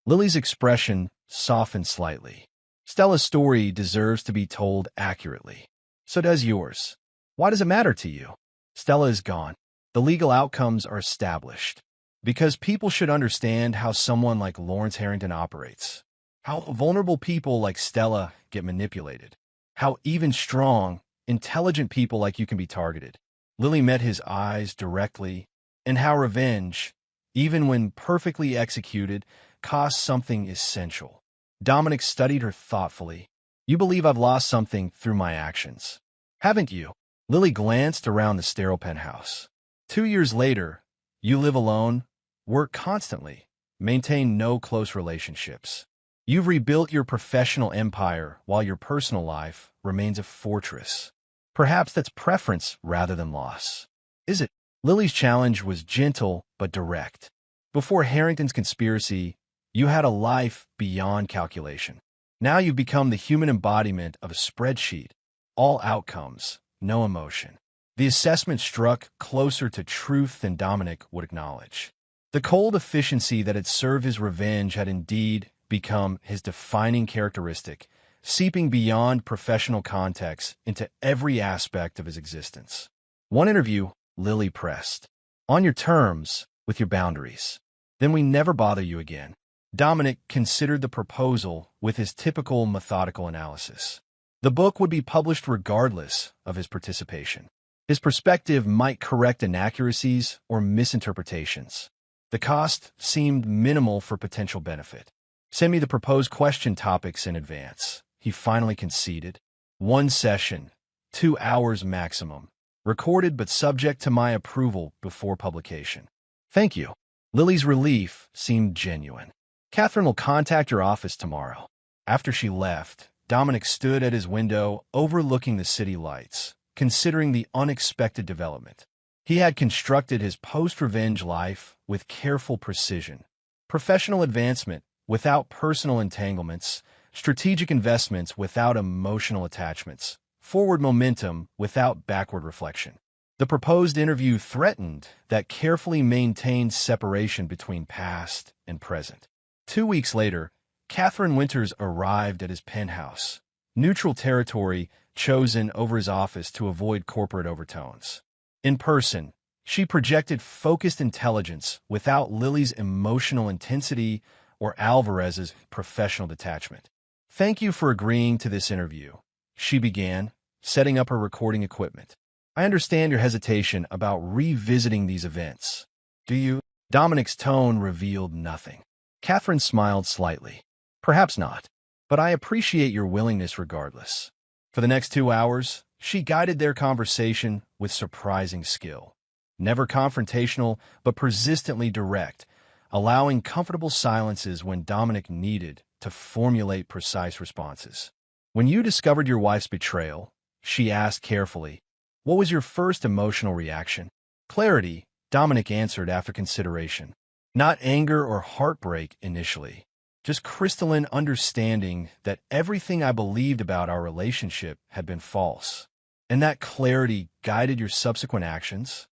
Lily's expression softened slightly. Stella's story deserves to be told accurately. So does yours. Why does it matter to you? Stella is gone. The legal outcomes are established. Because people should understand how someone like Lawrence Harrington operates. How vulnerable people like Stella get manipulated. How even strong, intelligent people like you can be targeted. Lily met his eyes directly, and how revenge, even when perfectly executed, costs something essential. Dominic studied her thoughtfully. You believe I've lost something through my actions. Haven't you? Lily glanced around the sterile penthouse. 2 years later, you live alone, work constantly, maintain no close relationships. You've rebuilt your professional empire while your personal life remains a fortress. Perhaps that's preference rather than loss. Is it? Lily's challenge was gentle but direct. Before Harrington's conspiracy, you had a life beyond calculation. Now you've become the human embodiment of a spreadsheet. All outcomes, no emotion. The assessment struck closer to truth than Dominic would acknowledge. The cold efficiency that had served his revenge had indeed become his defining characteristic, seeping beyond professional context into every aspect of his existence. One interview, Lily pressed. On your terms, with your boundaries. Then we never bother you again. Dominic considered the proposal with his typical methodical analysis. The book would be published regardless of his participation. His perspective might correct inaccuracies or misinterpretations. The cost seemed minimal for potential benefit. Send me the proposed question topics in advance, he finally conceded. 1 session, 2 hours maximum. Recorded but subject to my approval before publication. Thank you. Lily's relief seemed genuine. Catherine will contact your office tomorrow. After she left, Dominic stood at his window overlooking the city lights, considering the unexpected development. He had constructed his post-revenge life with careful precision. professional advancement without personal entanglements, strategic investments without emotional attachments, forward momentum without backward reflection. The proposed interview threatened that carefully maintained separation between past and present. 2 weeks later, Catherine Winters arrived at his penthouse, neutral territory chosen over his office to avoid corporate overtones. In person, she projected focused intelligence without Lily's emotional intensity or Alvarez's professional detachment. "Thank you for agreeing to this interview," she began, setting up her recording equipment. "I understand your hesitation about revisiting these events. Do you?" Dominic's tone revealed nothing. Catherine smiled slightly. "Perhaps not, but I appreciate your willingness regardless." For the next 2 hours, she guided their conversation with surprising skill. Never confrontational, but persistently direct, allowing comfortable silences when Dominic needed to formulate precise responses. "When you discovered your wife's betrayal," she asked carefully, "what was your first emotional reaction?" "Clarity," Dominic answered after consideration. "Not anger or heartbreak initially. Just crystalline understanding that everything I believed about our relationship had been false. And that clarity guided your subsequent actions.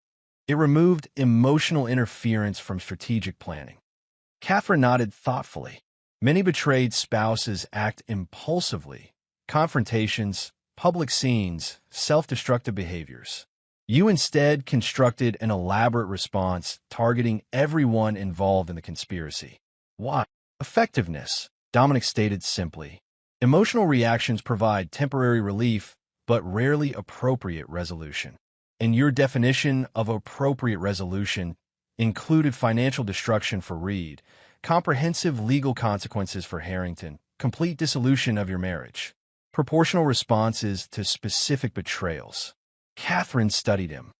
It removed emotional interference from strategic planning." Catherine nodded thoughtfully. Many betrayed spouses act impulsively. Confrontations, public scenes, self-destructive behaviors. You instead constructed an elaborate response targeting everyone involved in the conspiracy. Why? Effectiveness, Dominic stated simply. Emotional reactions provide temporary relief, but rarely appropriate resolution. And your definition of appropriate resolution included financial destruction for Reed, comprehensive legal consequences for Harrington, complete dissolution of your marriage, proportional responses to specific betrayals. Catherine studied him.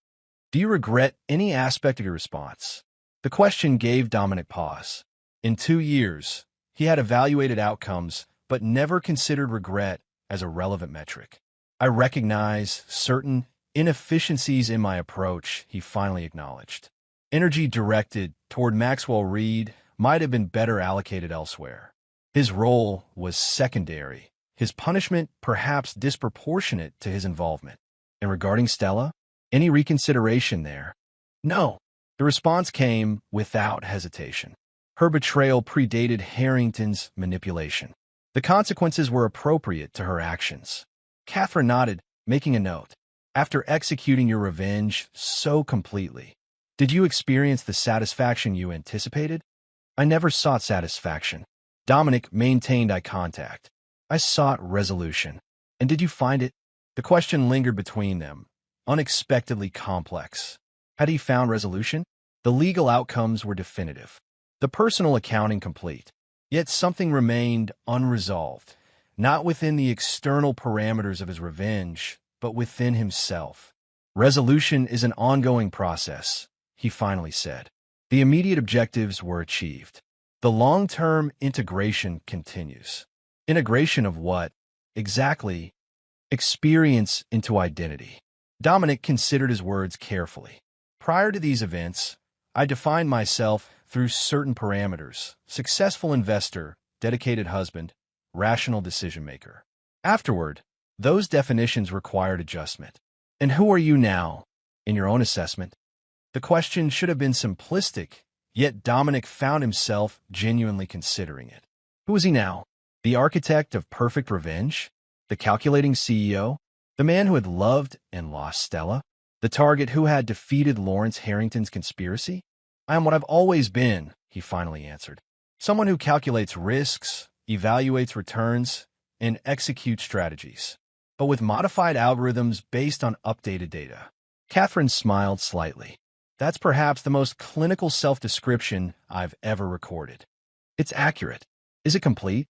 "Do you regret any aspect of your response?" The question gave Dominic pause. In 2 years, he had evaluated outcomes, but never considered regret as a relevant metric. "I recognize certain inefficiencies in my approach," he finally acknowledged. Energy directed toward Maxwell Reed might have been better allocated elsewhere. His role was secondary, his punishment perhaps disproportionate to his involvement. And regarding Stella, any reconsideration there? "No." The response came without hesitation. Her betrayal predated Harrington's manipulation. The consequences were appropriate to her actions. Catherine nodded, making a note. "After executing your revenge so completely, did you experience the satisfaction you anticipated?" "I never sought satisfaction." Dominic maintained eye contact. "I sought resolution." "And did you find it?" The question lingered between them, unexpectedly complex. Had he found resolution? The legal outcomes were definitive. The personal accounting complete. Yet something remained unresolved, not within the external parameters of his revenge, but within himself. "Resolution is an ongoing process," he finally said. The immediate objectives were achieved. The long-term integration continues. Integration of what? Exactly. Experience into identity. Dominic considered his words carefully. "Prior to these events, I defined myself through certain parameters: successful investor, dedicated husband, rational decision-maker. Afterward, those definitions required adjustment. And who are you now, in your own assessment?" The question should have been simplistic, yet Dominic found himself genuinely considering it. Who is he now? The architect of perfect revenge? The calculating CEO? The man who had loved and lost Stella? The target who had defeated Lawrence Harrington's conspiracy? "I am what I've always been," he finally answered. "Someone who calculates risks, evaluates returns, and executes strategies, but with modified algorithms based on updated data." Catherine smiled slightly. "That's perhaps the most clinical self-description I've ever recorded." "It's accurate. Is it complete?"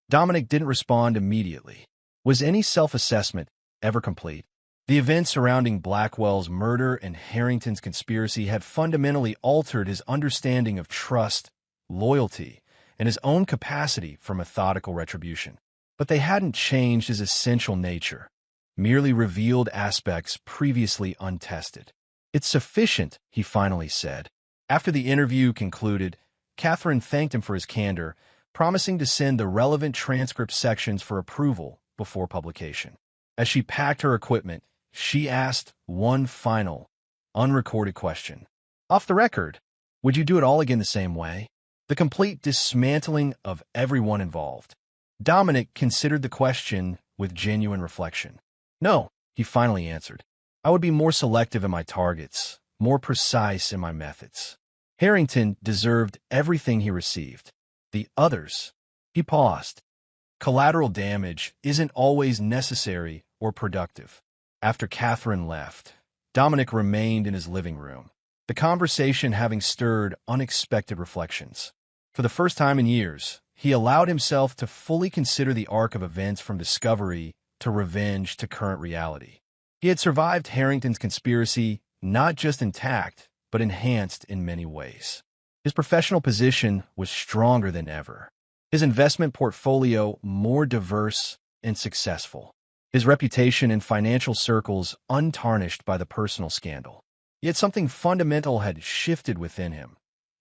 Dominic didn't respond immediately. Was any self-assessment ever complete? The events surrounding Blackwell's murder and Harrington's conspiracy had fundamentally altered his understanding of trust, loyalty, and his own capacity for methodical retribution. But they hadn't changed his essential nature, merely revealed aspects previously untested. "It's sufficient," he finally said. After the interview concluded, Catherine thanked him for his candor, promising to send the relevant transcript sections for approval before publication. As she packed her equipment, she asked one final, unrecorded question. Off the record, would you do it all again the same way? The complete dismantling of everyone involved. Dominic considered the question with genuine reflection. No, he finally answered. I would be more selective in my targets, more precise in my methods. Harrington deserved everything he received. The others. He paused. Collateral damage isn't always necessary or productive. After Catherine left, Dominic remained in his living room, the conversation having stirred unexpected reflections. For the first time in years, he allowed himself to fully consider the arc of events from discovery to revenge to current reality. He had survived Harrington's conspiracy not just intact, but enhanced in many ways. His professional position was stronger than ever. His investment portfolio more diverse and successful. His reputation in financial circles untarnished by the personal scandal. Yet something fundamental had shifted within him.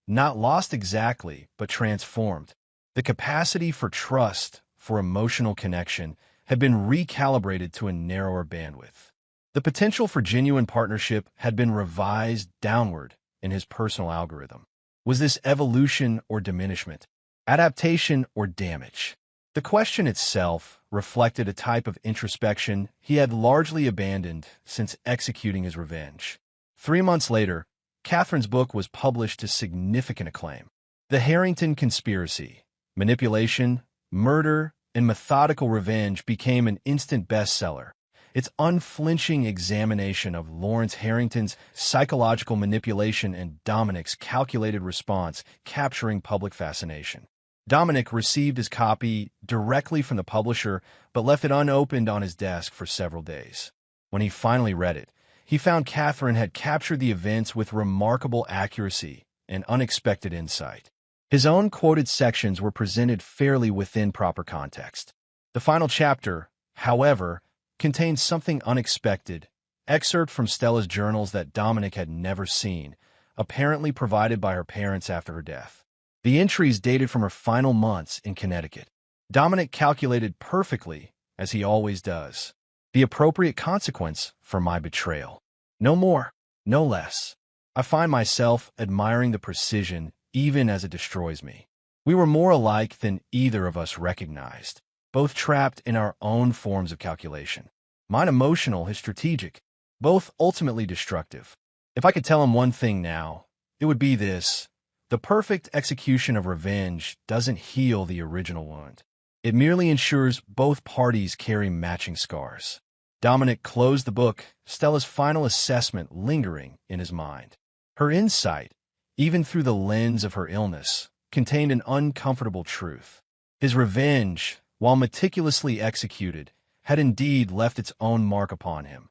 Not lost exactly, but transformed. The capacity for trust, for emotional connection, had been recalibrated to a narrower bandwidth. The potential for genuine partnership had been revised downward in his personal algorithm. Was this evolution or diminishment? Adaptation or damage? The question itself reflected a type of introspection he had largely abandoned since executing his revenge. 3 months later, Catherine's book was published to significant acclaim. The Harrington Conspiracy, Manipulation, Murder, and Methodical Revenge became an instant bestseller. Its unflinching examination of Lawrence Harrington's psychological manipulation and Dominic's calculated response capturing public fascination. Dominic received his copy directly from the publisher, but left it unopened on his desk for several days. When he finally read it, he found Catherine had captured the events with remarkable accuracy and unexpected insight. His own quoted sections were presented fairly within proper context. The final chapter, however, contained something unexpected, excerpt from Stella's journals that Dominic had never seen, apparently provided by her parents after her death. The entries dated from her final months in Connecticut. Dominic calculated perfectly, as he always does, the appropriate consequence for my betrayal. No more, no less. I find myself admiring the precision even as it destroys me. We were more alike than either of us recognized, both trapped in our own forms of calculation. Mine emotional, his strategic, both ultimately destructive. If I could tell him one thing now, it would be this. The perfect execution of revenge doesn't heal the original wound. It merely ensures both parties carry matching scars. Dominic closed the book, Stella's final assessment lingering in his mind. Her insight, even through the lens of her illness, contained an uncomfortable truth. His revenge, while meticulously executed, had indeed left its own mark upon him.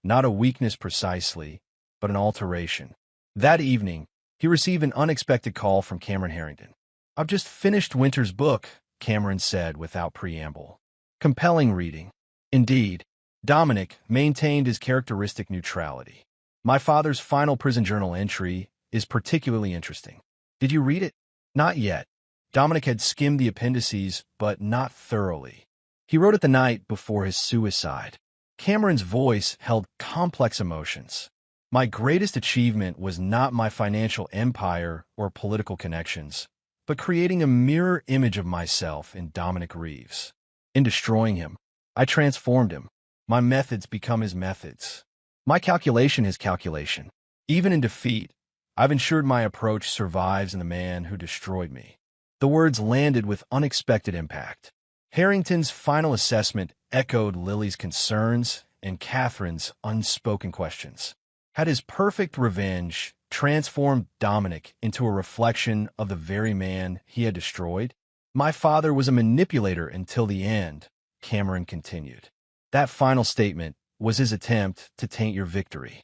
Not a weakness precisely, but an alteration. That evening, he received an unexpected call from Cameron Harrington. "I've just finished Winter's book," Cameron said without preamble. Compelling reading. Indeed, Dominic maintained his characteristic neutrality. "My father's final prison journal entry is particularly interesting. Did you read it?" Not yet. Dominic had skimmed the appendices, but not thoroughly. He wrote it the night before his suicide. Cameron's voice held complex emotions. "My greatest achievement was not my financial empire or political connections, but creating a mirror image of myself in Dominic Reeves. In destroying him, I transformed him. My methods become his methods. My calculation his calculation. Even in defeat, I've ensured my approach survives in the man who destroyed me." The words landed with unexpected impact. Harrington's final assessment echoed Lily's concerns and Catherine's unspoken questions. Had his perfect revenge transformed Dominic into a reflection of the very man he had destroyed? "My father was a manipulator until the end," Cameron continued. That final statement was his attempt to taint your victory.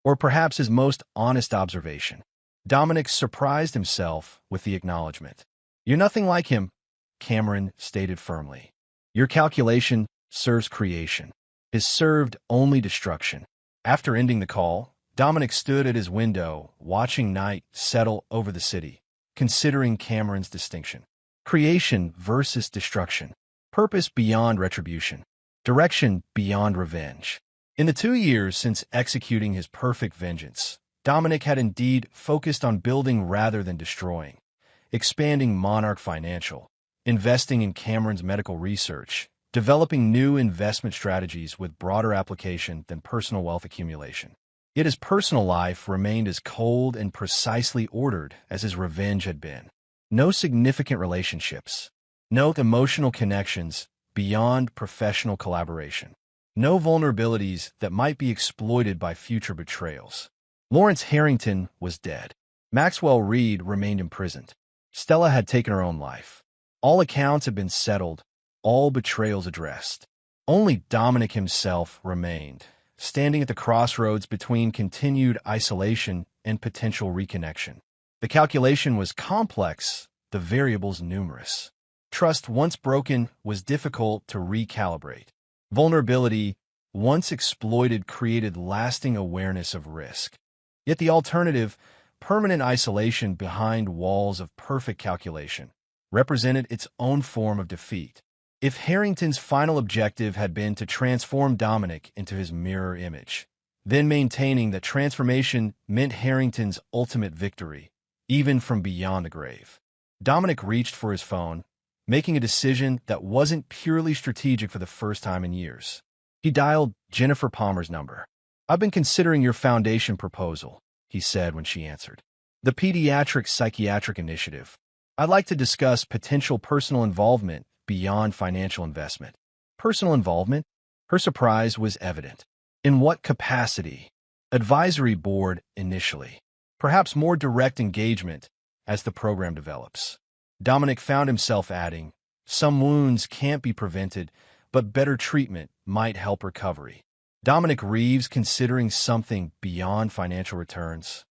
Or perhaps his most honest observation. Dominic surprised himself with the acknowledgement. "You're nothing like him," Cameron stated firmly. "Your calculation serves creation. His served only destruction." After ending the call, Dominic stood at his window, watching night settle over the city. considering Cameron's distinction. Creation versus destruction. Purpose beyond retribution. Direction beyond revenge. In the 2 years since executing his perfect vengeance, Dominic had indeed focused on building rather than destroying, expanding Monarch Financial, investing in Cameron's medical research, developing new investment strategies with broader application than personal wealth accumulation. Yet his personal life remained as cold and precisely ordered as his revenge had been. No significant relationships, no emotional connections beyond professional collaboration, no vulnerabilities that might be exploited by future betrayals. Lawrence Harrington was dead. Maxwell Reed remained imprisoned. Stella had taken her own life. All accounts had been settled, all betrayals addressed. Only Dominic himself remained, standing at the crossroads between continued isolation and potential reconnection. The calculation was complex, the variables numerous. Trust, once broken, was difficult to recalibrate. Vulnerability, once exploited, created lasting awareness of risk. Yet the alternative, permanent isolation behind walls of perfect calculation, represented its own form of defeat. If Harrington's final objective had been to transform Dominic into his mirror image, then maintaining that transformation meant Harrington's ultimate victory, even from beyond the grave. Dominic reached for his phone, making a decision that wasn't purely strategic for the first time in years. He dialed Jennifer Palmer's number. "I've been considering your foundation proposal," he said when she answered. "The Pediatric Psychiatric Initiative. I'd like to discuss potential personal involvement beyond financial investment." Personal involvement? Her surprise was evident. In what capacity? Advisory board initially. Perhaps more direct engagement as the program develops. Dominic found himself adding, "Some wounds can't be prevented, but better treatment might help recovery." Dominic Reeves considering something beyond financial returns.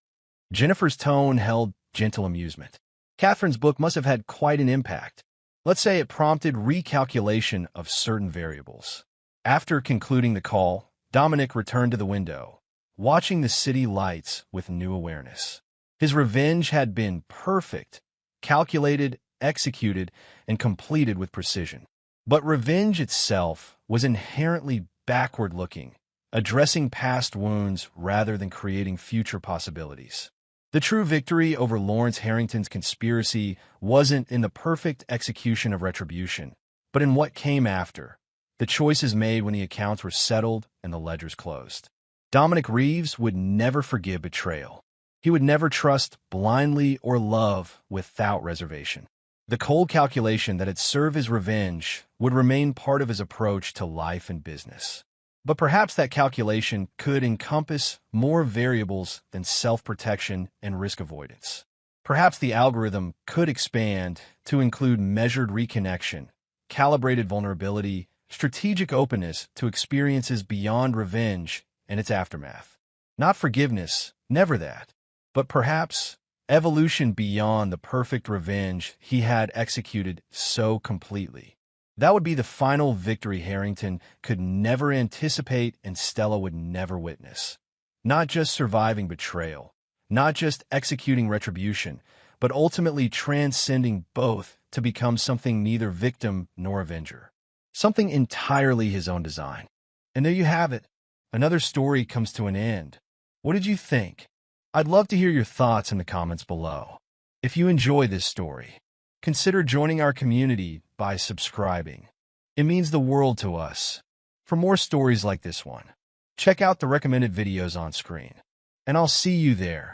Jennifer's tone held gentle amusement. Catherine's book must have had quite an impact. Let's say it prompted recalculation of certain variables. After concluding the call, Dominic returned to the window, watching the city lights with new awareness. His revenge had been perfect, calculated, executed, and completed with precision. But revenge itself was inherently backward-looking, addressing past wounds rather than creating future possibilities. The true victory over Lawrence Harrington's conspiracy wasn't in the perfect execution of retribution, but in what came after, the choices made when the accounts were settled and the ledgers closed. Dominic Reeves would never forgive betrayal. He would never trust blindly or love without reservation. The cold calculation that had served his revenge would remain part of his approach to life and business. But perhaps that calculation could encompass more variables than self-protection and risk avoidance. Perhaps the algorithm could expand to include measured reconnection, calibrated vulnerability, strategic openness to experiences beyond revenge and its aftermath. Not forgiveness, never that, but perhaps evolution beyond the perfect revenge he had executed so completely. That would be the final victory Harrington could never anticipate and Stella would never witness. Not just surviving betrayal, not just executing retribution, but ultimately transcending both to become something neither victim nor avenger. Something entirely his own design. And there you have it. Another story comes to an end. What did you think? I'd love to hear your thoughts in the comments below. If you enjoy this story, consider joining our community by subscribing. It means the world to us. For more stories like this one, check out the recommended videos on screen. And I'll see you there.